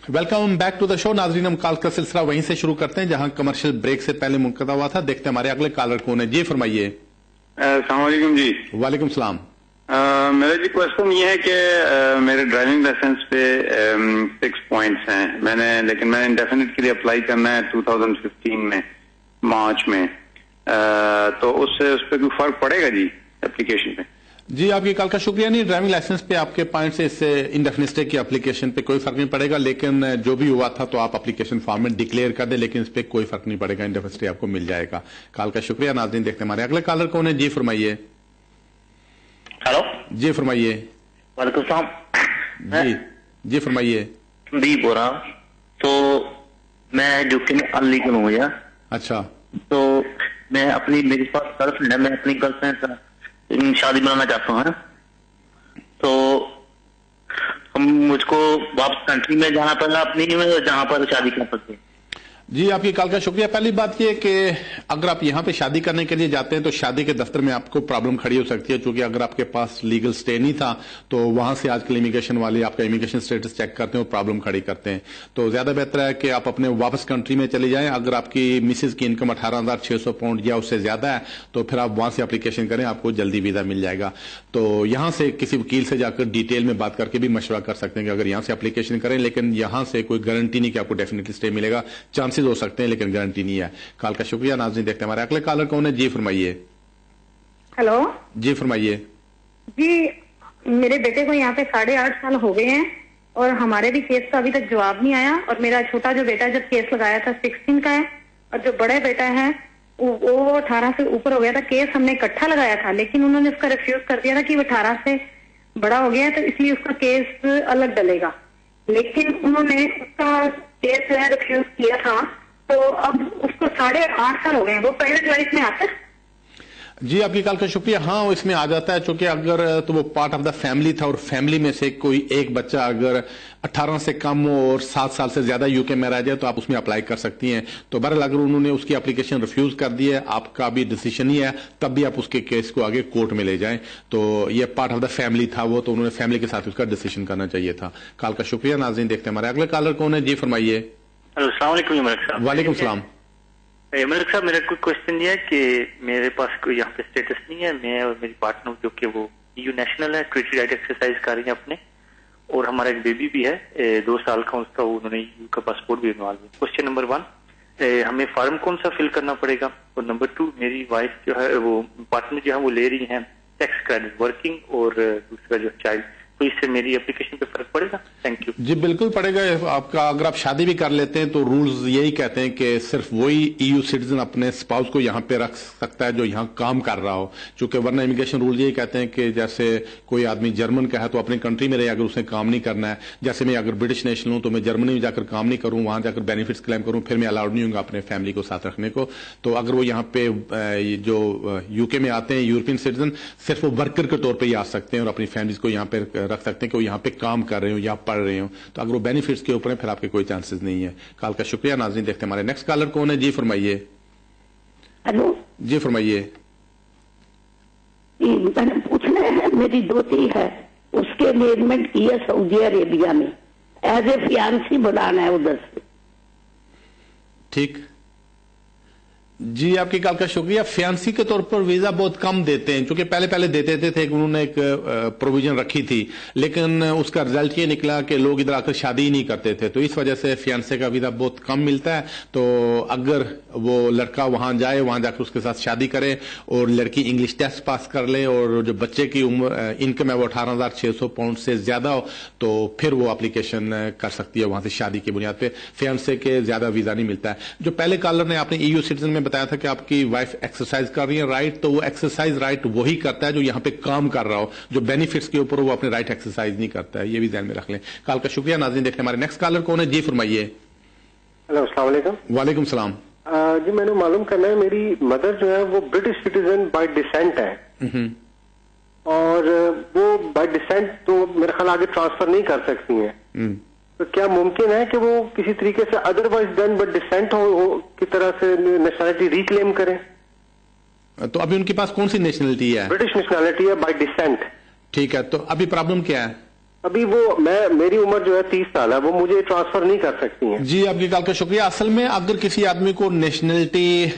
Welcome back to the show. नाज़रीन, हम कॉल का सिलसिला वहीं से शुरू करते हैं जहां कमर्शियल ब्रेक से पहले मुनक़ता हुआ था। देखते हैं हमारे अगले कॉलर कौन है। जी फरमाइए। अस्सलाम वालेकुम जी। वालेकुम सलाम। मेरा जी क्वेश्चन ये है कि मेरे ड्राइविंग लाइसेंस पे 6 पॉइंट्स हैं, लेकिन मैंने इंडेफिनिट के लिए अप्लाई करना है 2015 में मार्च में, तो उससे उस पर कोई फर्क पड़ेगा जी एप्लीकेशन पे? जी, आपकी कॉल का शुक्रिया। नहीं, ड्राइविंग लाइसेंस पे आपके पॉइंट से इससे इंडेफिनिट स्टे की एप्लीकेशन पे कोई फर्क नहीं पड़ेगा, लेकिन जो भी हुआ था तो आप एप्लीकेशन फॉर्म में डिक्लेयर कर दे, लेकिन इस पे कोई फर्क नहीं पड़ेगा, इंडेफिनिट स्टे आपको मिल जाएगा। कॉल का शुक्रिया। नाज़रीन, देखते हैं हमारे अगले कॉलर कौन है। जी फरमाइए। हेलो, जी फरमाइए। वालेकुम सलाम। जी फरमाइए। संदीप हो रहा। तो मैं यूके में अनलीगल हूँ यार। अच्छा। तो मैं अपनी, मेरे पास गर्लफ्रेंड है, मैं अपनी गर्लफ्रेंड से शादी बनाना चाहता हूँ। तो हम मुझको वापस कंट्री में जाना पड़ेगा अपनी में, जहाँ पर शादी कर सकते हैं? जी, आपकी कॉल का शुक्रिया। पहली बात यह कि अगर आप यहाँ पे शादी करने के लिए जाते हैं तो शादी के दफ्तर में आपको प्रॉब्लम खड़ी हो सकती है, क्योंकि अगर आपके पास लीगल स्टे नहीं था तो वहां से आजकल इमिग्रेशन वाले आपका इमिग्रेशन स्टेटस चेक करते हैं और प्रॉब्लम खड़ी करते हैं। तो ज्यादा बेहतर है कि आप अपने वापस कंट्री में चले जाएं। अगर आपकी मिसेज की इनकम 18,600 पाउंड या उससे ज्यादा है तो फिर आप वहां से एप्लीकेशन करें, आपको जल्दी वीजा मिल जाएगा। तो यहां से किसी वकील से जाकर डिटेल में बात करके भी मशवरा कर सकते हैं कि अगर यहां से एप्लीकेशन करें, लेकिन यहां से कोई गारंटी नहीं कि आपको डेफिनेटली स्टे मिलेगा। चांसेस हो सकते हैं लेकिन गारंटी नहीं है। कॉल का शुक्रिया। नाज़रीन, देखते हैं हमारे अगले कॉलर कौन है। जी फरमाइए। हेलो। जी फरमाइए। जी, मेरे बेटे को यहाँ पे 8.5 साल हो गए हैं और हमारे भी केस का अभी तक जवाब नहीं आया। और मेरा छोटा जो बेटा जब केस लगाया था 16 का है, और जो बड़ा बेटा है वो 18 से ऊपर हो गया था। केस हमने इकट्ठा लगाया था, लेकिन उन्होंने उसका रिफ्यूज कर दिया था कि वो 18 से बड़ा हो गया है तो इसलिए उसका केस अलग डलेगा। लेकिन उन्होंने उसका केस रिफ्यूज किया था, तो अब उसको 8.5 साल हो गए हैं। वो प्राइवेट लाइफ में आता है? जी, आपकी कॉल का शुक्रिया। हाँ, वो इसमें आ जाता है, क्योंकि अगर तो वो पार्ट ऑफ द फैमिली था और फैमिली में से कोई एक बच्चा अगर 18 से कम हो और 7 साल से ज्यादा यूके में रह जाए तो आप उसमें अप्लाई कर सकती हैं। तो बहरहाल अगर उन्होंने उसकी एप्लीकेशन रिफ्यूज कर दी है, आपका भी डिसीजन ही है, तब भी आप उसके केस को आगे कोर्ट में ले जाएं। तो ये पार्ट ऑफ द फैमिली था वो, तो उन्होंने फैमिली के साथ उसका डिसीजन करना चाहिए था। कॉल का शुक्रिया। नाज़रीन, देखते हैं हमारे अगले कॉलर कौन है। जी फरमाइए। अस्सलाम वालेकुम इमरान साहब। वालेकुम सलाम। इमरान साहब, मेरा कोई क्वेश्चन ये है कि मेरे पास कोई यहाँ पे स्टेटस नहीं है। मैं और मेरी पार्टनर जो कि वो EU नेशनल है, ट्रीटी राइट एक्सरसाइज कर रही है अपने, और हमारा एक बेबी भी है 2 साल का, उसका उन्होंने EU का पासपोर्ट भी बनवा लिया। क्वेश्चन नंबर 1, हमें फॉर्म कौन सा फिल करना पड़ेगा? और नंबर 2, मेरी वाइफ जो है, वो पार्टनर जो है वो ले रही है टैक्स क्रेडिट वर्किंग, और दूसरा जो चाइल्ड, तो इससे मेरी एप्लीकेशन पे फर्क पड़ेगा? Thank you. जी बिल्कुल पड़ेगा आपका। अगर आप शादी भी कर लेते हैं तो रूल्स यही कहते हैं कि सिर्फ वही EU सिटीजन अपने स्पाउस को यहाँ पे रख सकता है जो यहाँ काम कर रहा हो, चूंकि वरना इमिग्रेशन रूल यही कहते हैं कि जैसे कोई आदमी जर्मन का है तो अपनी कंट्री में रहे, अगर उसने काम नहीं करना है। जैसे मैं अगर ब्रिटिश नेशनल हूं तो मैं जर्मनी में जाकर काम नहीं करूं, वहां जाकर बेनिफिट्स क्लेम करूं, फिर मैं अलाउड नहीं हूँ अपने फैमिली को साथ रखने को। तो अगर वो यहाँ पे जो यूके में आते हैं यूरोपियन सिटीजन, सिर्फ वो वर्कर के तौर पर ही आ सकते हैं और अपनी फैमिली को यहाँ पे रख सकते हैं कि वो यहाँ पे काम कर रहे हो या पढ़ रहे हो। तो अगर वो बेनिफिट्स के ऊपर है फिर आपके कोई चांसेस नहीं है। कॉल का शुक्रिया। नाज़रीन, देखते हैं हमारे नेक्स्ट कॉलर कौन है। जी फरमाइए। हेलो। जी फरमाइए। मैंने पूछना है, मेरी दोती है, उसके एंगेजमेंट की है सऊदी अरेबिया में, एज ए फियांसी बुलाना है उधर से। ठीक। जी आपकी कॉल का शुक्रिया। फियांसी के तौर पर वीजा बहुत कम देते हैं, क्योंकि पहले देते थे, उन्होंने एक प्रोविजन रखी थी, लेकिन उसका रिजल्ट ये निकला कि लोग इधर आकर शादी ही नहीं करते थे, तो इस वजह से फियांसे का वीजा बहुत कम मिलता है। तो अगर वो लड़का वहां जाए, वहां जाकर उसके साथ शादी करे और लड़की इंग्लिश टेस्ट पास कर ले और जो बच्चे की उम्र इनकम है वो 18,600 पाउंड से ज्यादा हो, तो फिर वो एप्लीकेशन कर सकती है वहां से शादी की बुनियाद पे। फियांसे के ज्यादा वीजा नहीं मिलता है। जो पहले कॉलर ने आपने EU सिटीजन में बताया था कि आपकी वाइफ एक्सरसाइज कर रही है राइट, तो वो एक्सरसाइज राइट वही करता है जो यहाँ पे काम कर रहा हो, जो बेनिफिट्स के ऊपर वो अपने राइट एक्सरसाइज नहीं करता है, ये भी ध्यान में रख लें। कॉल का शुक्रिया। नाज़रीन देखते हैं हमारे नेक्स्ट कॉलर कौन है। जी फरमाइए। हेलो अस्सलाम वालेकुम। वालेकुम सलाम। जी मैंने मालूम करना है, मेरी मदर जो है वो ब्रिटिश सिटीजन बाय डिसेंट है और वो बाय डिसेंट तो मेरे ख्याल आगे ट्रांसफर नहीं कर सकती हैं, तो क्या मुमकिन है कि वो किसी तरीके से अदरवाइज देन बट डिसेंट हो की तरह से नेशनलिटी रिक्लेम करें? तो अभी उनके पास कौन सी नेशनलिटी है? ब्रिटिश नेशनलिटी है बाय डिसेंट। ठीक है, तो अभी प्रॉब्लम क्या है? अभी वो मेरी उम्र जो है 30 साल है, वो मुझे ट्रांसफर नहीं कर सकती हैं। जी आपकी कॉल का शुक्रिया। असल में अगर किसी आदमी को नेशनलिटी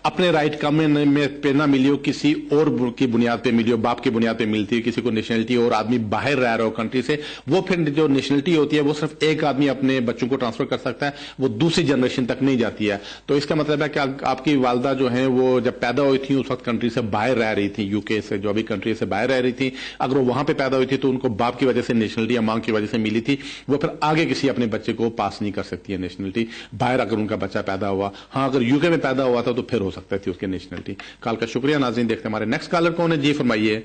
अपने राइट काम में पे ना मिली हो, किसी और की बुनियाद पे मिली हो, बाप की बुनियाद पे मिलती है किसी को नेशनलिटी और आदमी बाहर रह रहा हो कंट्री से, वो फिर जो नेशनलिटी होती है वो सिर्फ एक आदमी अपने बच्चों को ट्रांसफर कर सकता है, वो दूसरी जनरेशन तक नहीं जाती है। तो इसका मतलब है कि आपकी वालदा जो है वो जब पैदा हुई थी उस वक्त कंट्री से बाहर रह रही थी, यूके से, जो अभी कंट्री से बाहर रह रही थी, अगर वो वहां पे पैदा हुई थी तो उनको बाप की वजह से नेशनलिटी या मां की वजह से मिली थी, वो फिर आगे किसी अपने बच्चे को पास नहीं कर सकती है नेशनलिटी, बाहर अगर उनका बच्चा पैदा हुआ। हाँ, अगर यूके में पैदा हुआ था तो फिर हो सकता थी उसकी नेशनलिटी। कॉल का शुक्रिया। नाज़रीन देखते हैं हमारे नेक्स्ट कॉलर कौन है। जी फरमाइए।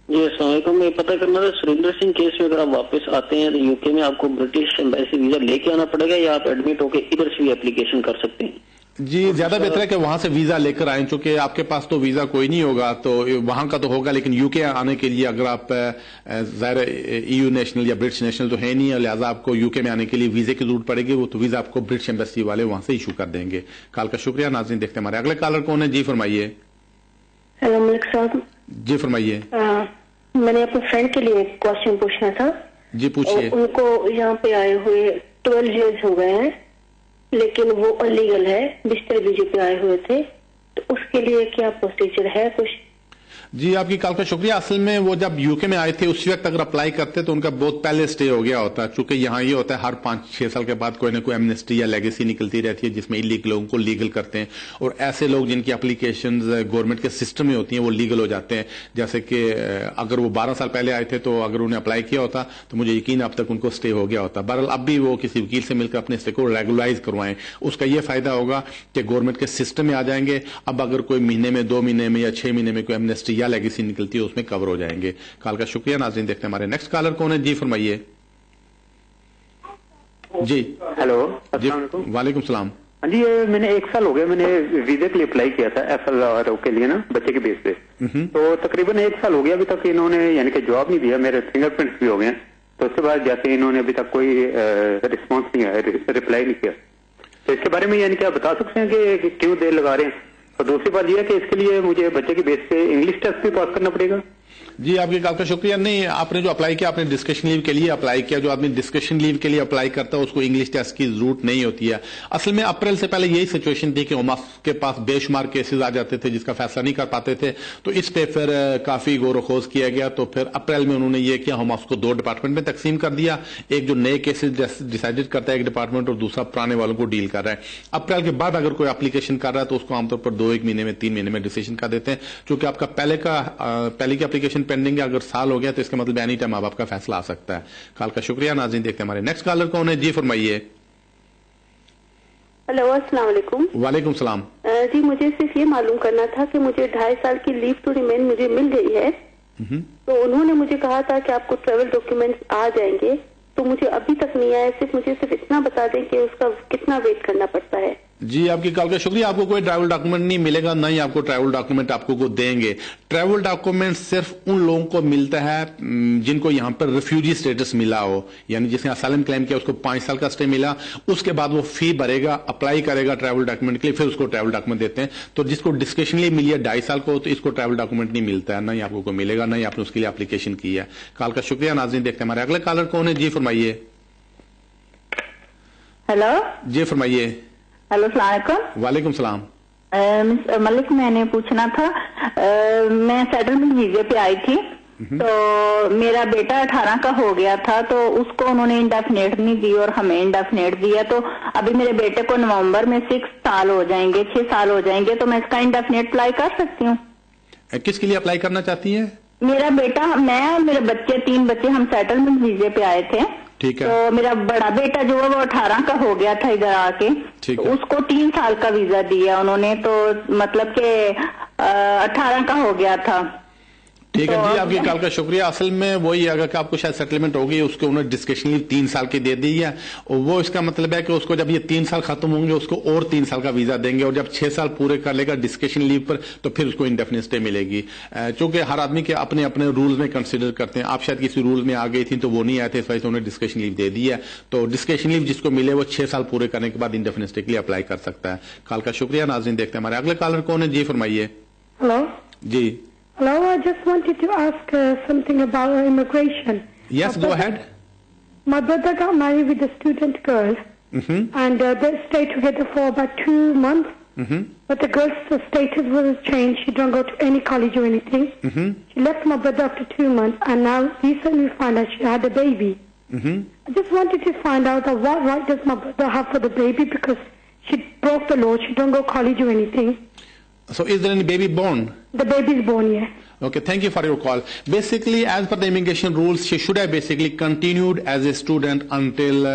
जी अस्सलाम वालेकुम। मैं पता करना था, सुरेंद्र सिंह केस में अगर आप वापस आते हैं तो यूके में आपको ब्रिटिश एम्बेसी वीजा लेके आना पड़ेगा या आप एडमिट होकर इधर से भी एप्लीकेशन कर सकते हैं? जी ज्यादा बेहतर है कि वहां से वीजा लेकर आए, क्योंकि आपके पास तो वीजा कोई नहीं होगा, तो वहां का तो होगा, लेकिन यूके आने के लिए अगर आप ज़ाहिर EU नेशनल या ब्रिटिश नेशनल तो है नहीं, लिहाजा आपको यूके में आने के लिए वीजे की जरूरत पड़ेगी, वो तो वीजा आपको ब्रिटिश एम्बेसी वाले वहां से इशू कर देंगे। कॉल का शुक्रिया। नाज़रीन देखते हैं हमारे अगले कॉलर कौन है। जी फरमाइए। हेलो मलिक साहब। जी फरमाइए। मैंने अपने फ्रेंड के लिए क्वेश्चन पूछना था। जी पूछिए। उनको यहाँ पे आए हुए 12 ईयर्स हो गए हैं, लेकिन वो अलीगल है, बिस्तर वीजे पे आए हुए थे, तो उसके लिए क्या प्रोसीजर है कुछ? जी आपकी कॉल का शुक्रिया। असल में वो जब यूके में आए थे उस वक्त अगर अप्लाई करते तो उनका बहुत पहले स्टे हो गया होता, चूंकि यहाँ ये होता है हर 5-6 साल के बाद कोई ना कोई एमनेस्टी या लेगेसी निकलती रहती है जिसमें इलीगल लोगों को लीगल करते हैं, और ऐसे लोग जिनकी एप्लीकेशन गवर्नमेंट के सिस्टम में होती हैं वो लीगल हो जाते हैं। जैसे कि अगर वो 12 साल पहले आए थे तो अगर उन्हें अप्लाई किया होता तो मुझे यकीन अब तक उनको स्टे हो गया होता। बहरहाल अब भी वो किसी वकील से मिलकर अपने स्टे को रेगुलाइज करवाएं, उसका ये फायदा होगा कि गवर्नमेंट के सिस्टम में आ जाएंगे। अब अगर कोई महीने में, 2 महीने में या 6 महीने में कोई एमनेस्टी या लेगेसी निकलती है उसमें कवर हो जाएंगे। कॉल का शुक्रिया। नाज़रीन देखते हैं हमारे नेक्स्ट कॉलर कौन है। जी फरमाइए। जी हेलो। वालेकुम सलाम। जी मैंने 1 साल हो गया, मैंने वीजा के लिए अप्लाई किया था FLRO के लिए ना, बच्चे के बेस पे, तो तकरीबन 1 साल हो गया, अभी तक इन्होंने यानी कि जवाब नहीं दिया। मेरे फिंगरप्रिंट्स भी हो गए, तो उसके बाद जाके इन्होंने अभी तक कोई रिस्पॉन्स नहीं आया, रिप्लाई नहीं किया। तो इसके बारे में यानी क्या बता सकते हैं कि क्यों देर लगा रहे हैं? और दूसरी बात यह है कि इसके लिए मुझे बच्चे के बेस पे इंग्लिश टेस्ट भी पास करना पड़ेगा? जी आपकी कॉल का शुक्रिया। नहीं, आपने जो अप्लाई किया आपने डिस्कशन लीव के लिए अप्लाई किया। जो आदमी डिस्कशन लीव के लिए अप्लाई करता है उसको इंग्लिश टेस्ट की जरूरत नहीं होती है। असल में अप्रैल से पहले यही सिचुएशन थी कि ओमास के पास बेशुमार केसेस आ जाते थे जिसका फैसला नहीं कर पाते थे, तो इस पे फिर काफी गौर खोज किया गया। तो फिर अप्रैल में उन्होंने ये किया, ओमास को 2 डिपार्टमेंट में तकसीम कर दिया। एक जो नए केसेज डिसाइडेड करता है एक डिपार्टमेंट, और दूसरा पुराने वालों को डील कर रहा है। अप्रैल के बाद अगर कोई एप्लीकेशन कर रहा है तो उसको आमतौर पर 2-1 महीने में, 3 महीने में डिसीजन कर देते हैं। चूंकि आपका पहले की एप्लीकेशन पेंडिंग है, अगर साल हो गया तो इसका मतलब एनी टाइम आपका फैसला आ सकता है। कॉल का शुक्रिया। नाज़रीन देखते हैं हमारे नेक्स्ट कॉलर कौन है। जी फरमाइए। हेलो अस्सलाम वालेकुम। वालेकुम सलाम। जी मुझे सिर्फ ये मालूम करना था कि मुझे 2.5 साल की लीव टू रिमेन मुझे मिल गई है, तो उन्होंने मुझे कहा था कि आपको ट्रेवल डॉक्यूमेंट्स आ जाएंगे, तो मुझे अभी तक नहीं आया। सिर्फ इतना बता दें कि उसका कितना वेट करना पड़ता है। जी आपकी कॉल का शुक्रिया। आपको कोई ट्रैवल डॉक्यूमेंट नहीं मिलेगा, ना ही आपको ट्रैवल डॉक्यूमेंट आपको को देंगे। ट्रैवल डॉक्यूमेंट सिर्फ उन लोगों को मिलता है जिनको यहाँ पर रिफ्यूजी स्टेटस मिला हो, यानी जिसने असाइलम क्लेम किया उसको 5 साल का स्टे मिला, उसके बाद वो फी भरेगा, अप्लाई करेगा ट्रैवल डॉक्यूमेंट के लिए, फिर उसको ट्रैवल डॉक्यूमेंट देते हैं। तो जिसको डिस्कशनली मिली है 2.5 साल को, तो इसको ट्रैवल डॉक्यूमेंट नहीं मिलता है, ना ही आपको मिलेगा, ना ही आपने उसके लिए एप्लीकेशन की है। कॉल का शुक्रिया। नाज़रीन देखते हैं हमारे अगले कॉलर कौन है। जी फरमाइए। हेलो। जी फरमाइए। हेलो अस्सलाम वालेकुम। वालेकुम सलाम। मलिक, मैंने पूछना था, मैं सेटलमेंट वीजे पे आई थी, तो मेरा बेटा 18 का हो गया था, तो उसको उन्होंने इंडेफिनेट नहीं दी और हमें इंडेफिनेट दिया। तो अभी मेरे बेटे को नवंबर में 6 साल हो जाएंगे, 6 साल हो जाएंगे, तो मैं इसका इंडेफिनेट अप्लाई कर सकती हूँ? किसके लिए अप्लाई करना चाहती हैं? मेरा बेटा, मैं और मेरे बच्चे, 3 बच्चे, हम सेटलमेंट वीजे पे आए थे। ठीक है। तो मेरा बड़ा बेटा जो है वो 18 का हो गया था इधर आके, तो उसको 3 साल का वीजा दिया उन्होंने, तो मतलब के 18 का हो गया था। ठीक है जी, आपकी कॉल का शुक्रिया। असल में वही, अगर आपको शायद सेटलमेंट होगी, उसको उन्होंने डिस्कशन लीव 3 साल की दे दी है, और वो इसका मतलब है कि उसको जब ये 3 साल खत्म होंगे उसको और 3 साल का वीजा देंगे, और जब 6 साल पूरे कर लेगा डिस्कशन लीव पर तो फिर उसको इंडेफिनिट स्टे मिलेगी। चूंकि हर आदमी के अपने अपने रूल्स में कंसिडर करते हैं, आप शायद किसी रूल में आ गई थी तो वो नहीं आए थे, इस वजह से उन्होंने डिस्कशन लीव दे दी है। तो डिस्कशन लीव जिसको मिले वो 6 साल पूरे करने के बाद इंडेफिनिट स्टे के लिए अप्लाई कर सकता है। कॉल का शुक्रिया। नाज़रीन, देखते हैं हमारे अगले कॉलर कौन है। जी फरमाइए। हेलो जी। Hello, I just wanted to ask something about immigration. Yes, go ahead. My brother got married with a student girl, and they stayed together for about 2 months. But the girl's status was changed. She don't go to any college or anything. She left my brother after 2 months, and now recently we found out she had a baby. I just wanted to find out what right does my brother have for the baby, because she broke the law. She don't go college or anything. So is there any baby born? The baby is born, yeah. Okay, thank you for your call. Basically, as per the immigration rules, she should have basically continued as a student until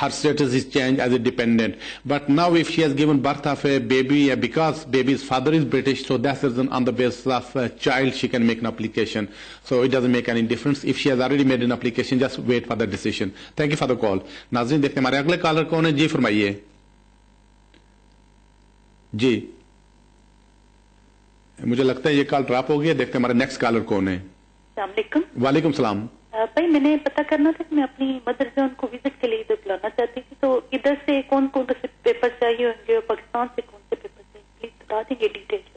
her status is changed as a dependent. But now if she has given birth of a baby, because baby's father is British, so that's the reason on the basis of child she can make an application. So it doesn't make any difference. If she has already made an application, just wait for the decision. Thank you for the call. नाज़रीन, देखते हैं हमारे अगले collar कौन है। जी फरमाइए। जी, मुझे लगता है ये कॉल ड्रॉप हो गया। देखते हैं हमारे नेक्स्ट कॉलर कौन है। अस्सलाम वालेकुम सलाम। भाई, मैंने पता करना था कि मैं अपनी मदर जो उनको विजिट के लिए इधर बुलाना चाहती थी, तो इधर से कौन कौन से पेपर चाहिए होंगे और पाकिस्तान से कौन से पेपर चाहिए, प्लीज बता देंगे डिटेल से।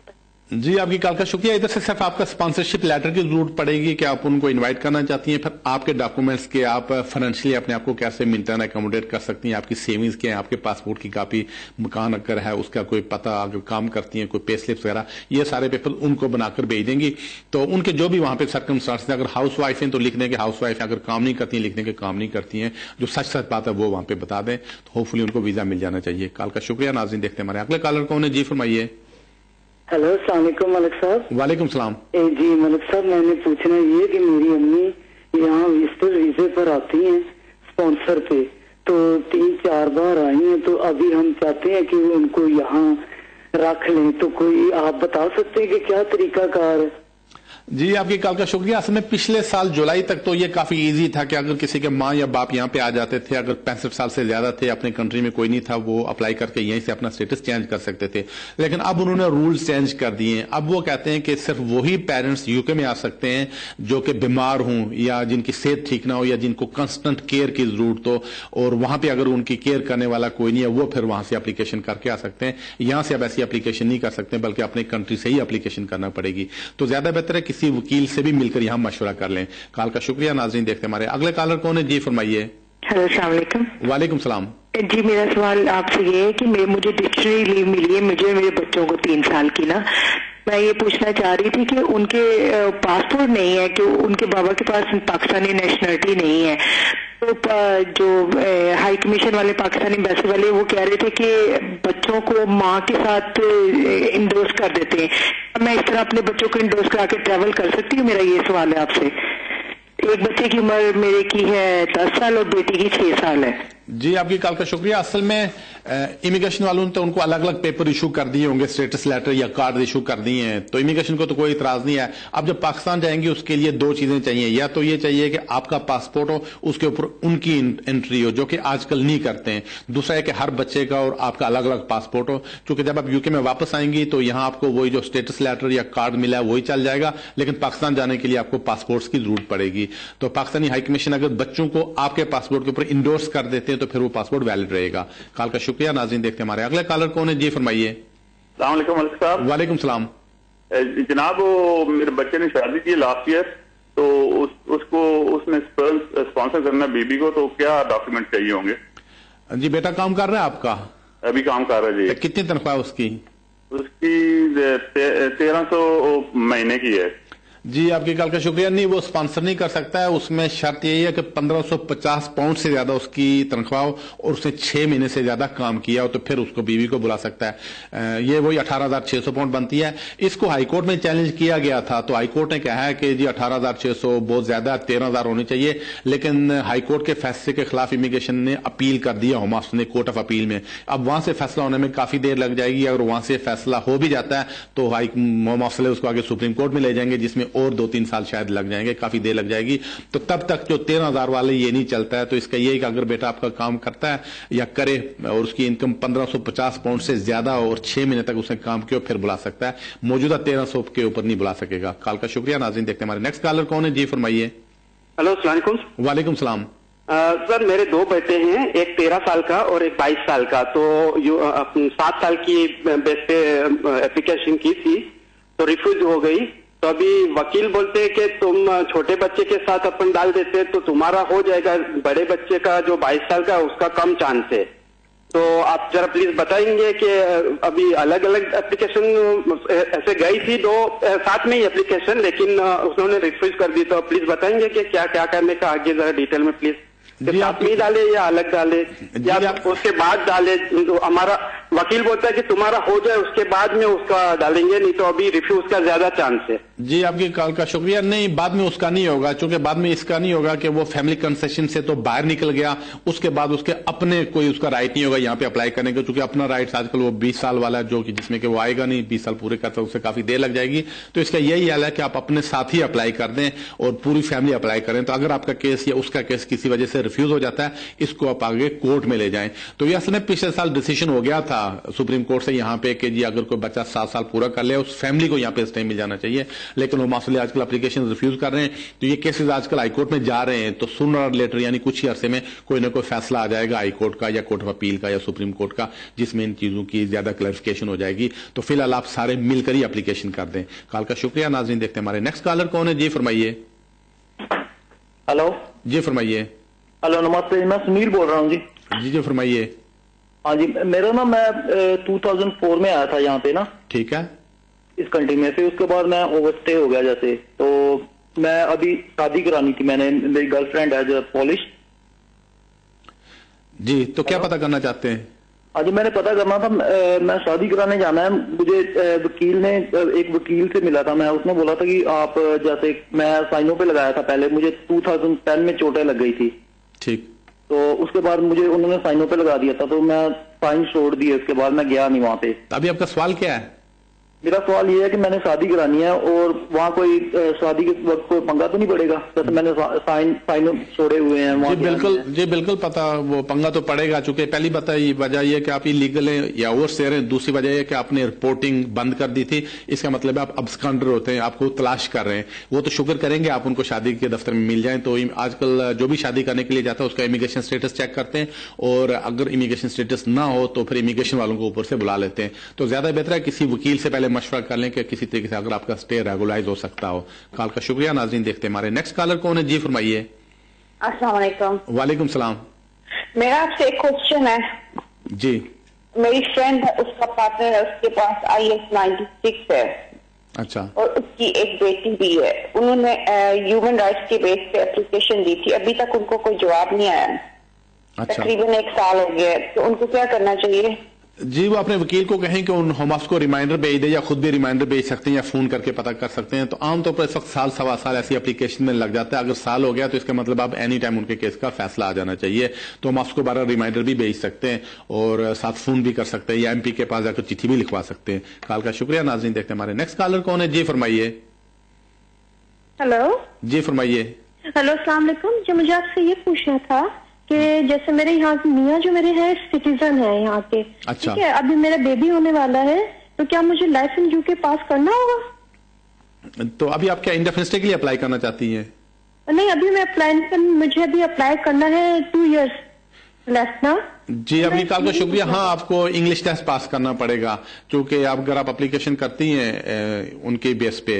जी, आपकी कॉल का शुक्रिया। इधर से सिर्फ आपका स्पॉन्सरशिप लेटर की जरूरत पड़ेगी कि आप उनको इनवाइट करना चाहती हैं, फिर आपके डॉक्यूमेंट्स के आप फाइनेंशियली अपने आप को कैसे मेंटेन अकोमोडेट कर सकती हैं, आपकी सेविंग्स क्या है, आपके पासपोर्ट की कॉपी, मकान अगर है उसका कोई पता, अगर काम करती हैं कोई पे स्लिप्स वगैरह, ये सारे पेपर उनको बनाकर भेज देंगी। तो उनके जो भी वहां पे सर्कमस्टांसेस, अगर हाउस वाइफ हैं तो लिख दें कि हाउस वाइफ है, अगर काम नहीं करती हैं लिख दें कि काम नहीं करती हैं, जो सच सच बात है वो वहां पे बता दें, तो होपफुली उनको वीजा मिल जाना चाहिए। कॉल का शुक्रिया। नाज़रीन, देखते हैं हमारे अगले कॉलर कौन है। जी फरमाइए। हेलो, अस्सलाम वालेकुम मलिक साहब। वालेकुम सलाम। जी मलिक साहब, मैंने पूछना ये कि मेरी अम्मी यहाँ विजिटर वीजे पर आती हैं स्पॉन्सर पे, तो 3-4 बार आई हैं, तो अभी हम चाहते हैं कि उनको यहाँ रख लें, तो कोई आप बता सकते हैं कि क्या तरीकाकार है? जी, आपकी कॉल का शुक्रिया। असल में पिछले साल जुलाई तक तो ये काफी इजी था कि अगर किसी के माँ या बाप यहाँ पे आ जाते थे, अगर 65 साल से ज्यादा थे, अपने कंट्री में कोई नहीं था, वो अप्लाई करके यहीं से अपना स्टेटस चेंज कर सकते थे। लेकिन अब उन्होंने रूल्स चेंज कर दिए। अब वो कहते हैं कि सिर्फ वही पेरेंट्स यूके में आ सकते हैं जो कि बीमार हों या जिनकी सेहत ठीक ना हो या जिनको कंस्टेंट केयर की जरूरत हो, और वहां पर अगर उनकी केयर करने वाला कोई नहीं है वो फिर वहां से एप्लीकेशन करके आ सकते हैं। यहां से अब ऐसी एप्लीकेशन नहीं कर सकते, बल्कि अपने कंट्री से ही एप्लीकेशन करना पड़ेगी। तो ज्यादा बेहतर है किसी वकील से भी मिलकर यहां मशवरा कर लें। कॉल का शुक्रिया। नाज़रीन, देखते हैं हमारे अगले कॉलर कौन है। जी फरमाइए। हेलो, अस्सलाम वालेकुम। वालेकुम सलाम। जी, मेरा सवाल आपसे ये है कि मुझे डिक्शनरी लीव मिली है, मुझे मेरे बच्चों को 3 साल की ना, मैं ये पूछना चाह रही थी कि उनके पासपोर्ट नहीं है, कि उनके बाबा के पास पाकिस्तानी नेशनलिटी नहीं है, तो जो हाई कमीशन वाले पाकिस्तानी एम्बेसी वाले वो कह रहे थे कि बच्चों को माँ के साथ इंडोर्स कर देते हैं। मैं इस तरह अपने बच्चों को इंडोर्स करा के ट्रैवल कर सकती हूँ? मेरा ये सवाल है आपसे। एक बच्चे की उम्र मेरे की है 10 साल और बेटी की 6 साल है। जी, आपकी कॉल का शुक्रिया। असल में इमिग्रेशन वालों ने तो उनको अलग अलग पेपर इशू कर दिए होंगे, स्टेटस लेटर या कार्ड इशू कर दिए हैं, तो इमिग्रेशन को तो कोई इतराज नहीं है। अब जब पाकिस्तान जाएंगे उसके लिए 2 चीजें चाहिए, या तो ये चाहिए कि आपका पासपोर्ट हो, उसके ऊपर उनकी एंट्री हो, जो कि आजकल नहीं करते हैं। दूसरा है कि हर बच्चे का और आपका अलग अलग पासपोर्ट हो, क्योंकि जब आप यूके में वापस आएंगी तो यहाँ आपको वही जो स्टेटस लेटर या कार्ड मिला है वही चल जाएगा, लेकिन पाकिस्तान जाने के लिए आपको पासपोर्ट की जरूरत पड़ेगी। तो पाकिस्तानी हाई कमीशन अगर बच्चों को आपके पासपोर्ट के ऊपर इंडोर्स कर देते हैं तो फिर वो पासपोर्ट वैलिड रहेगा। कॉल का शुक्रिया। नाज़रीन, देखते हैं हमारे अगले कॉलर कौन है। जी फरमाइए। अस्सलाम वालेकुम मलिक साहब। वालेकुम सलाम। जनाब, मेरे बच्चे ने शादी की लास्ट ईयर, तो उसको उसने स्पॉन्सर करना बीबी को, तो क्या डॉक्यूमेंट चाहिए होंगे? जी, बेटा काम कर रहा है आपका? अभी काम कर रहा है जी। कितनी तनख्वाह उसकी? उसकी 1300 महीने की है। जी, आपकी कॉल का शुक्रिया। नहीं, वो स्पॉन्सर नहीं कर सकता है। उसमें शर्त यही है कि 1550 पाउंड से ज्यादा उसकी तनख्वाह हो और उसने 6 महीने से ज्यादा काम किया हो, तो फिर उसको बीवी को बुला सकता है। ये वही 18,600 पाउंड बनती है। इसको हाईकोर्ट में चैलेंज किया गया था, तो हाईकोर्ट ने कहा है कि जी 18,600 बहुत ज्यादा, 13,000 होनी चाहिए। लेकिन हाईकोर्ट के फैसले के खिलाफ इमिग्रेशन ने अपील कर दिया, होम ऑफिस ने, कोर्ट ऑफ अपील में। अब वहां से फैसला होने में काफी देर लग जाएगी। अगर वहां से फैसला हो भी जाता है तो होम ऑफिस उसको आगे सुप्रीम कोर्ट में ले जाएंगे, जिसमें और 2-3 साल शायद लग जाएंगे, काफी देर लग जाएगी। तो तब तक जो 13,000 वाले ये नहीं चलता है। तो इसका ये है कि अगर बेटा आपका काम करता है या करे और उसकी इनकम 1550 पाउंड से ज्यादा हो और 6 महीने तक उसने काम किया, फिर बुला सकता है। मौजूदा 1300 के ऊपर नहीं बुला सकेगा। कॉल का शुक्रिया। नाज़रीन, देखते हैं हमारे नेक्स्ट कॉलर कौन है। जी फरमाइए। हेलो, अस्सलाम वालेकुम। वालेकुम सलाम। सर, मेरे 2 बेटे हैं, एक 13 साल का और एक 22 साल का। तो 7 साल की बेस पे एप्लीकेशन की थी तो रिफ्यूज हो गई। तो अभी वकील बोलते हैं कि तुम छोटे बच्चे के साथ अपन डाल देते तो तुम्हारा हो जाएगा, बड़े बच्चे का जो 22 साल का उसका कम चांस है। तो आप जरा प्लीज बताएंगे कि अभी अलग अलग एप्लीकेशन ऐसे गई थी 2 साथ में ही एप्लीकेशन, लेकिन उन्होंने रिफ्यूज कर दी। तो प्लीज बताएंगे कि क्या क्या करने का आगे जरा डिटेल में प्लीज। साथ में डाले या अलग डाले या उसके बाद डाले। तो हमारा वकील बोलता है कि तुम्हारा हो जाए उसके बाद में उसका डालेंगे, नहीं तो अभी रिफ्यूज का ज्यादा चांस है। जी, आपकी कॉल का शुक्रिया। नहीं, बाद में उसका नहीं होगा, क्योंकि बाद में इसका नहीं होगा कि वो फैमिली कंसेशन से तो बाहर निकल गया, उसके बाद उसके अपने कोई उसका राइट नहीं होगा यहाँ पे अप्लाई करने का, क्योंकि अपना राइट आजकल वो 20 साल वाला है, जो कि जिसमें कि वो आएगा नहीं, 20 साल पूरे करता, उससे काफी देर लग जाएगी। तो इसका यही हाल है कि आप अपने साथ ही अप्लाई कर दें और पूरी फैमिली अप्लाई करें। तो अगर आपका केस या उसका केस किसी वजह से रिफ्यूज हो जाता है, इसको आप आगे कोर्ट में ले जाएं। तो ये असल में पिछले साल डिसीजन हो गया था सुप्रीम कोर्ट से यहाँ पे कि जी अगर कोई बच्चा 7 साल पूरा कर ले उस फैमिली को यहाँ पे स्टे मिल जाना चाहिए। लेकिन वो मसले आजकल एप्लीकेशन रिफ्यूज कर रहे हैं। तो ये केसेस आजकल हाईकोर्ट में जा रहे हैं। तो सूनर और लेटर यानी कुछ ही अरसे में कोई ना कोई फैसला आ जाएगा हाईकोर्ट का या कोर्ट ऑफ अपील का या सुप्रीम कोर्ट का, जिसमें इन चीजों की ज्यादा क्लैरिफिकेशन हो जाएगी। तो फिलहाल आप सारे मिलकर ही एप्लीकेशन कर दें। कॉल का शुक्रिया। नाज़रीन, देखते हैं हमारे नेक्स्ट कॉलर कौन है। जी फरमाइए। हेलो। जी फरमाइए। हेलो, नमस्ते, मैं सुनील बोल रहा हूँ जी। जी फरमाइए। हाँ जी, मेरा ना मैं 2004 में आया था यहाँ पे ना। ठीक है। इस कंट्री में, फिर उसके बाद मैं ओवरस्टे हो गया जैसे। तो मैं अभी शादी करानी थी मैंने, मेरी गर्लफ्रेंड है जो पॉलिश। जी, तो क्या पता करना चाहते हैं? हाँ जी, मैंने पता करना था, मैं शादी कराने जाना है। मुझे वकील ने, एक वकील से मिला था मैं, उसने बोला था कि आप जैसे, मैं साइनों पे लगाया था पहले, मुझे 2010 में चोटें लग गई थी। ठीक। तो उसके बाद मुझे उन्होंने साइनों पे लगा दिया था, तो मैं साइन छोड़ दिए, उसके बाद मैं गया नहीं वहां पे। अभी आपका सवाल क्या है? मेरा सवाल ये है कि मैंने शादी करानी है और वहाँ कोई शादी के वक्त कोई पंगा तो नहीं पड़ेगा, जैसे मैंने साइन छोड़े हुए हैं। जी बिल्कुल पता, वो पंगा तो पड़ेगा। चूंकि पहली वजह यह कि आप इलीगल हैं या ओवरस्टेयर हैं, दूसरी वजह यह कि आपने रिपोर्टिंग बंद कर दी थी। इसका मतलब है आप अब्सकॉन्डर होते हैं, आपको तलाश कर रहे हैं। वो तो शुक्र करेंगे आप उनको शादी के दफ्तर में मिल जाए। तो आजकल जो भी शादी करने के लिए जाता है उसका इमिग्रेशन स्टेटस चेक करते हैं, और अगर इमिग्रेशन स्टेटस ना हो तो फिर इमिग्रेशन वालों को ऊपर से बुला लेते हैं। तो ज्यादा बेहतर है किसी वकील से पहले मशवरा कर लें कि किसी तरीके से अगर आपका स्टे रेगुलाइज हो सकता हो। कॉल का शुक्रिया। नाज़रीन, देखते हैं हमारे नेक्स्ट कॉलर कौन है। जी फरमाइए। अस्सलाम वालेकुम। वालेकुम सलाम। मेरा आपसे एक क्वेश्चन है। जी। मेरी फ्रेंड है, उसका पार्टनर है, उसके पास IS 96 है। अच्छा। और उसकी एक बेटी भी है। उन्होंने ह्यूमन राइट्स के बेस पे एप्लीकेशन दी थी, अभी तक उनको कोई जवाब नहीं आया। अच्छा। तकरीबन 1 साल हो गया, तो उनको क्या करना चाहिए? जी, वो अपने वकील को कहें कि उन होम ऑफिस को रिमाइंडर भेज दे, या खुद भी रिमाइंडर भेज सकते हैं या फोन करके पता कर सकते हैं। तो आमतौर पर इस वक्त साल सवा साल ऐसी एप्लीकेशन में लग जाता है। अगर साल हो गया तो इसका मतलब आप एनी टाइम उनके केस का फैसला आ जाना चाहिए। तो हम आपको 12 रिमाइंडर भी भेज सकते हैं और साथ फोन भी कर सकते हैं या MP के पास जाकर चिट्ठी भी लिखवा सकते हैं। कॉल का शुक्रिया। नाज़रीन, देखते हैं हमारे नेक्स्ट कॉलर कौन है। जी फरमाइए। हेलो। जी फरमाइए। हेलो, अस्सलाम वालेकुम। जो मुझे आपसे ये पूछना था कि जैसे मेरे यहाँ मियाँ जो मेरे हैं सिटीजन है यहाँ के। अच्छा। ठीक है, अभी मेरा बेबी होने वाला है, तो क्या मुझे लाइफ इन यूके पास करना होगा? तो अभी आप क्या इंडेफिनिट स्टे के लिए अप्लाई करना चाहती हैं? नहीं, अभी मैं मुझे अभी अप्लाई करना है, 2 इयर्स लेफ्ट ना। जी आपकी कॉल का शुक्रिया। हाँ, आपको इंग्लिश टेस्ट पास करना पड़ेगा, क्योंकि अगर आप एप्लीकेशन करती हैं उनके बेस पे,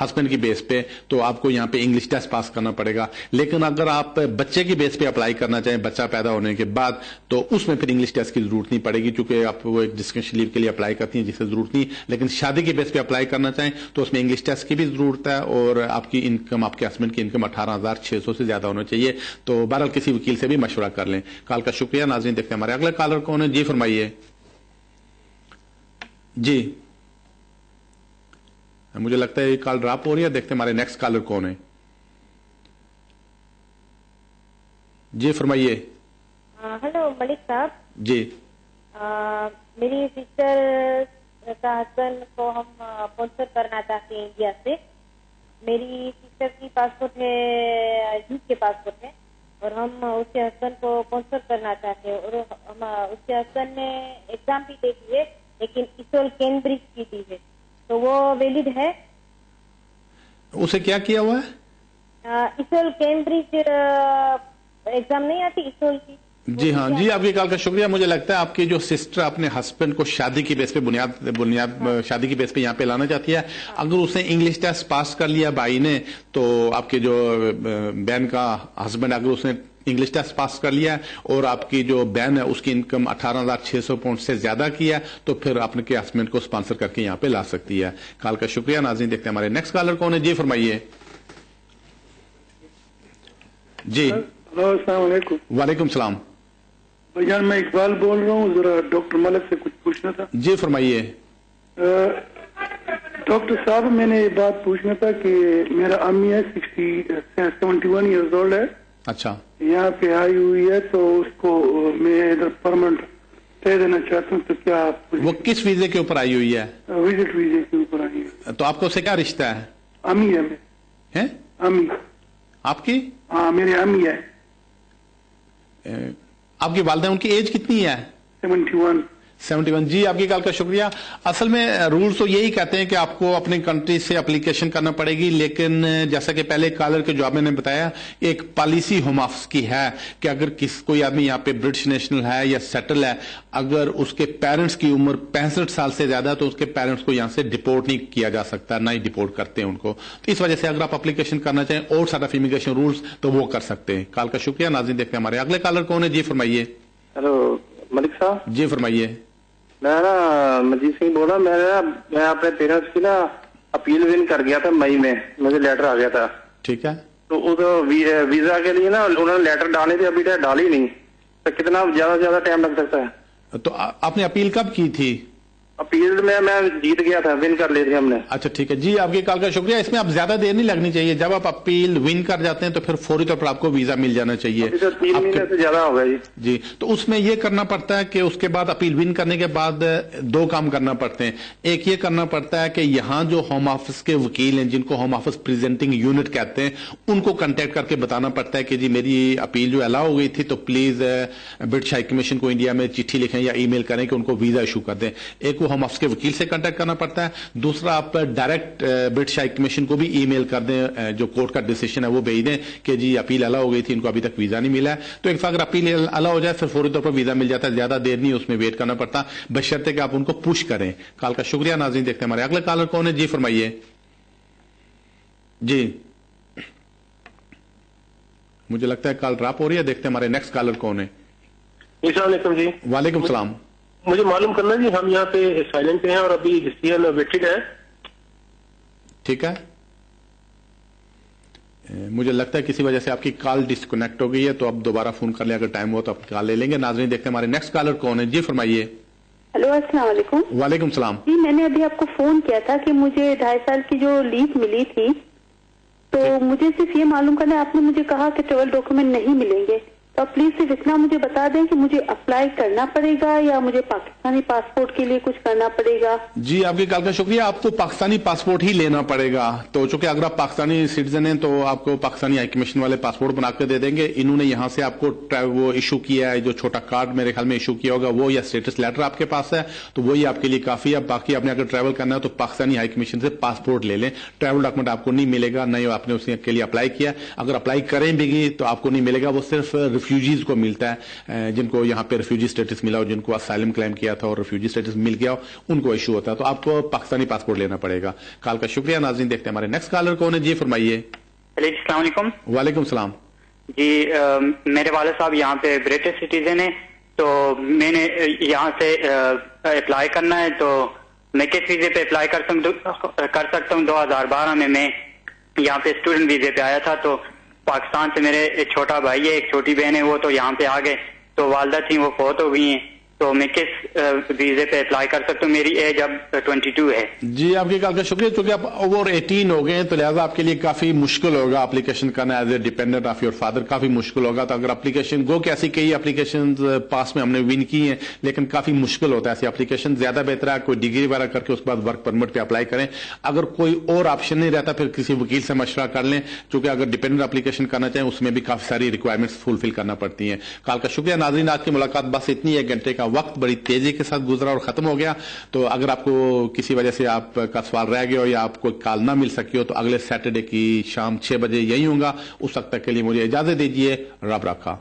हस्बैंड की बेस पे, तो आपको यहाँ पे इंग्लिश टेस्ट पास करना पड़ेगा। लेकिन अगर आप बच्चे की बेस पे अप्लाई करना चाहें, बच्चा पैदा होने के बाद, तो उसमें फिर इंग्लिश टेस्ट की जरूरत नहीं पड़ेगी, क्योंकि आप वो एक डिस्क्रिप्शन लीव के लिए अप्लाई करती हैं जिससे जरूरत नहीं। लेकिन शादी के बेस पे अप्लाई करना चाहें तो उसमें इंग्लिश टेस्ट की भी जरूरत है, और आपकी इनकम, आपके हस्बैंड की इनकम 18,600 से ज्यादा होना चाहिए। तो बहरहाल किसी वकील से भी मशवरा कर लें। कॉल का शुक्रिया। नाज़रीन, देखते हैं हमारे अगले कॉलर कौन है। जी फरमाइए। जी, मुझे लगता है ये कॉल ड्रॉप हो रही है। देखते हैं हमारे नेक्स्ट कॉलर कौन है। जी फरमाइए। हेलो मलिक साहब। जी, मेरी सिस्टर का हस्बैंड को हम स्पॉन्सर करना चाहते हैं इंडिया से। मेरी सिस्टर की पासपोर्ट है, यूके पासपोर्ट है, और हम उसके हस्बैंड को स्पॉन्सर करना चाहते हैं। और हम उसके हस्बैंड ने एग्जाम भी दे दी है, लेकिन इसोल कैम्ब्रिज की दी है, तो वो वैलिड है? उसे क्या किया हुआ है? इसोल कैम्ब्रिज एग्जाम नहीं आती इसोल की? जी हाँ जी, आपकी कॉल का शुक्रिया। मुझे लगता है आपकी जो सिस्टर अपने हस्बैंड को शादी की बेस पे बुनियाद शादी की बेस पे यहाँ पे लाना चाहती है। अगर उसने इंग्लिश टेस्ट पास कर लिया भाई ने, तो आपके जो बहन का हस्बैंड, अगर उसने इंग्लिश टेस्ट पास कर लिया और आपकी जो बहन है उसकी इनकम 18,600 पाउंड से ज्यादा की है, तो फिर अपने के हस्बैंड को स्पॉन्सर करके यहाँ पे ला सकती है। कॉल का शुक्रिया। नाज़रीन, देखते हैं हमारे नेक्स्ट कॉलर कौन है। जी फरमाइए। जी, वालेकुम सलाम। भैया मैं इकबाल बोल रहा हूँ, जरा डॉक्टर मलिक से कुछ पूछना था। जी फरमाइए। डॉक्टर साहब, मैंने ये बात पूछना था कि मेरा अम्मी है 71 ईयर्स ओल्ड है। अच्छा। यहाँ पे आई हुई है, तो उसको मैं इधर परमानेंट स्टे देना चाहता हूँ, तो क्या वो किस वीजे के ऊपर आई हुई है? विजिट वीजे के ऊपर आई है। तो आपको उससे क्या रिश्ता है? अम्मी है। मैं अम्मी। आपकी? हाँ, मेरी अम्मी है। आपकी वालिदा, उनकी एज कितनी है? 71। जी, आपकी कॉल का शुक्रिया। असल में रूल्स तो यही कहते हैं कि आपको अपनी कंट्री से एप्लीकेशन करना पड़ेगी, लेकिन जैसा कि पहले कॉलर के जवाब मैंने बताया, एक पॉलिसी होम ऑफिस की है कि अगर कोई आदमी यहाँ पे ब्रिटिश नेशनल है या सेटल है, अगर उसके पेरेंट्स की उम्र 65 साल से ज्यादा, तो उसके पेरेंट्स को यहाँ से डिपोर्ट नहीं किया जा सकता, ना ही डिपोर्ट करते हैं उनको। तो इस वजह से अगर आप एप्लीकेशन करना चाहें और सारा इमिग्रेशन रूल्स, तो वो कर सकते हैं। कॉल का शुक्रिया। नाज़रीन, देखते हैं हमारे अगले कॉलर कौन है। जी फरमाइए। हेलो मलिक साहब। जी फरमाइए। मैं ना मजीद सिंह बोल रहा। मैं अपने पेरेंट्स की ना अपील विन कर गया था मई में, मुझे लेटर आ गया था। ठीक है। तो उस वीजा के लिए ना उन्होंने लेटर डाले थे, अभी तक डाली नहीं, तो कितना ज्यादा टाइम लग सकता है? तो आपने अपील कब की थी? अपील में मैं जीत गया था, विन कर ली थी हमने। अच्छा ठीक है जी, आपकी कॉल का शुक्रिया। इसमें आप ज्यादा देर नहीं लगनी चाहिए। जब आप अपील विन कर जाते हैं तो फिर फौरी तौर पर आपको वीजा मिल जाना चाहिए। तो 3 महीने से ज्यादा हो गया जी। तो उसमें यह करना पड़ता है कि उसके बाद अपील विन करने के बाद 2 काम करना पड़ते हैं। एक ये करना पड़ता है कि यहाँ जो होम ऑफिस के वकील हैं, जिनको होम ऑफिस प्रेजेंटिंग यूनिट कहते हैं, उनको कांटेक्ट करके बताना पड़ता है कि जी मेरी अपील जो अलाउ हो गई थी, तो प्लीज ब्रिटिश हाई कमीशन को इंडिया में चिट्ठी लिखें या ईमेल करें कि उनको वीजा इशू कर दें। एक वो होम ऑफिस के वकील से कांटेक्ट करना पड़ता है। दूसरा, आप डायरेक्ट ब्रिटिश हाई कमीशन को भी ईमेल कर दें, जो कोर्ट का डिसीजन है वो भेज दें कि जी अपील अलाउ हो गई थी, इनको अभी तक वीजा नहीं मिला है। तो एक अगर अपील अलाउ हो जाए फिर फौरी तौर पर वीजा मिल जाता है, ज्यादा देर नहीं उसमें वेट करना पड़ता, बशर्ते कि आप उनको पुश करें। कॉल का शुक्रिया। नाज़रीन, देखते हैं हमारे अगले कॉलर कौन है। जी फरमाइए। जी, मुझे लगता है कॉल ड्रॉप हो रही है। देखते हैं हमारे नेक्स्ट कॉलर कौन है। जी। वालेकुम सलाम। मुझे मालूम करना जी, हम यहाँ पे साइलेंट पे हैं और अभी डिसीजन वेटेड है। ठीक है। मुझे लगता है किसी वजह से आपकी कॉल डिस्कनेक्ट हो गई है, तो आप दोबारा फोन कर ले, अगर टाइम हो तो आप कॉल ले लेंगे। नाज़रीन, देखते हैं हमारे नेक्स्ट कॉलर कौन है। जी फरमाइए। हेलो, अस्सलाम वालेकुम। वालेकुम सलाम। जी, मैंने अभी आपको फोन किया था कि मुझे 2.5 साल की जो लीव मिली थी, तो मुझे सिर्फ ये मालूम करना है, आपने मुझे कहा कि ट्रेवल डॉक्यूमेंट नहीं मिलेंगे, तो प्लीज सिर्फ इतना मुझे बता दें कि मुझे अप्लाई करना पड़ेगा या मुझे पाकिस्तानी पासपोर्ट के लिए कुछ करना पड़ेगा? जी, आपकी कॉल का शुक्रिया। आपको पाकिस्तानी पासपोर्ट ही लेना पड़ेगा। तो चूंकि अगर आप पाकिस्तानी सिटीजन हैं तो आपको पाकिस्तानी हाई कमीशन वाले पासपोर्ट बना के दे देंगे। इन्होंने यहाँ से आपको वो इशू किया है, जो छोटा कार्ड मेरे ख्याल में इशू किया होगा वो, या स्टेटस लेटर आपके पास है, तो वही आपके लिए काफी है। बाकी आपने अगर ट्रैवल करना है तो पाकिस्तानी हाई कमीशन से पासपोर्ट ले लें। ट्रैवल डॉक्यूमेंट आपको नहीं मिलेगा, नहीं आपने उसके लिए अप्लाई किया। अगर अप्लाई करें भी तो आपको नहीं मिलेगा, वो सिर्फ रिफ्यूजीज को मिलता है, जिनको यहाँ पे रिफ्यूजी स्टेटस मिला हो, जिनको असाइलम क्लेम किया था और रिफ्यूजी स्टेटस मिल गया हो, उनको इशू होता है, तो आपको पाकिस्तानी पासपोर्ट लेना पड़ेगा। कॉल का शुक्रिया। नाज़रीन देखते हैं हमारे नेक्स्ट कॉलर कौन है। जी फरमाइए। अस्सलाम वालेकुम। वालेकुम सलाम जी, मेरे वाले साहब यहाँ पे ब्रिटिश सिटीजन है, तो मैंने यहाँ से अप्लाई करना है, तो मैं किस वीजे पे अप्लाई कर सकता हूँ। 2012 में मैं यहाँ पे स्टूडेंट वीजे पे आया था, तो पाकिस्तान से मेरे एक छोटा भाई है, एक छोटी बहन है, वो तो यहाँ पे आ गए, तो वालदा थी वो फौत हो गई हैं, तो मैं किस वीजे पे अप्लाई कर सकता हूँ। मेरी एज अब 22 है। जी आपकी कॉल का शुक्रिया। चूंकि आप ओवर 18 हो गए हैं, तो लिहाजा आपके लिए काफी मुश्किल होगा एप्लीकेशन करना as a dependent of your father, काफी मुश्किल होगा। तो अगर एप्लीकेशन गो कि ऐसी कई एप्लीकेशन पास में हमने विन की हैं, लेकिन काफी मुश्किल होता है ऐसी एप्लीकेशन। ज्यादा बेहतर है कोई डिग्री वगैरह करके उसके बाद वर्क परमिट पे अप्लाई करें। अगर कोई और ऑप्शन नहीं रहता, फिर किसी वकील से मशवरा कर लें, क्योंकि अगर डिपेंडेंट एप्लीकेशन करना चाहें उसमें भी काफी सारी रिक्वायरमेंट्स फुलफिल करना पड़ती हैं। कॉल का शुक्रिया। नाज़रीन आज की मुलाकात बस इतनी है, घंटे का वक्त बड़ी तेजी के साथ गुजरा और खत्म हो गया। तो अगर आपको किसी वजह से आपका सवाल रह गया हो या आपको कॉल ना मिल सकी हो, तो अगले सैटरडे की शाम 6 बजे यही होगा। उस वक्त तक के लिए मुझे इजाजत दीजिए। रब रखा।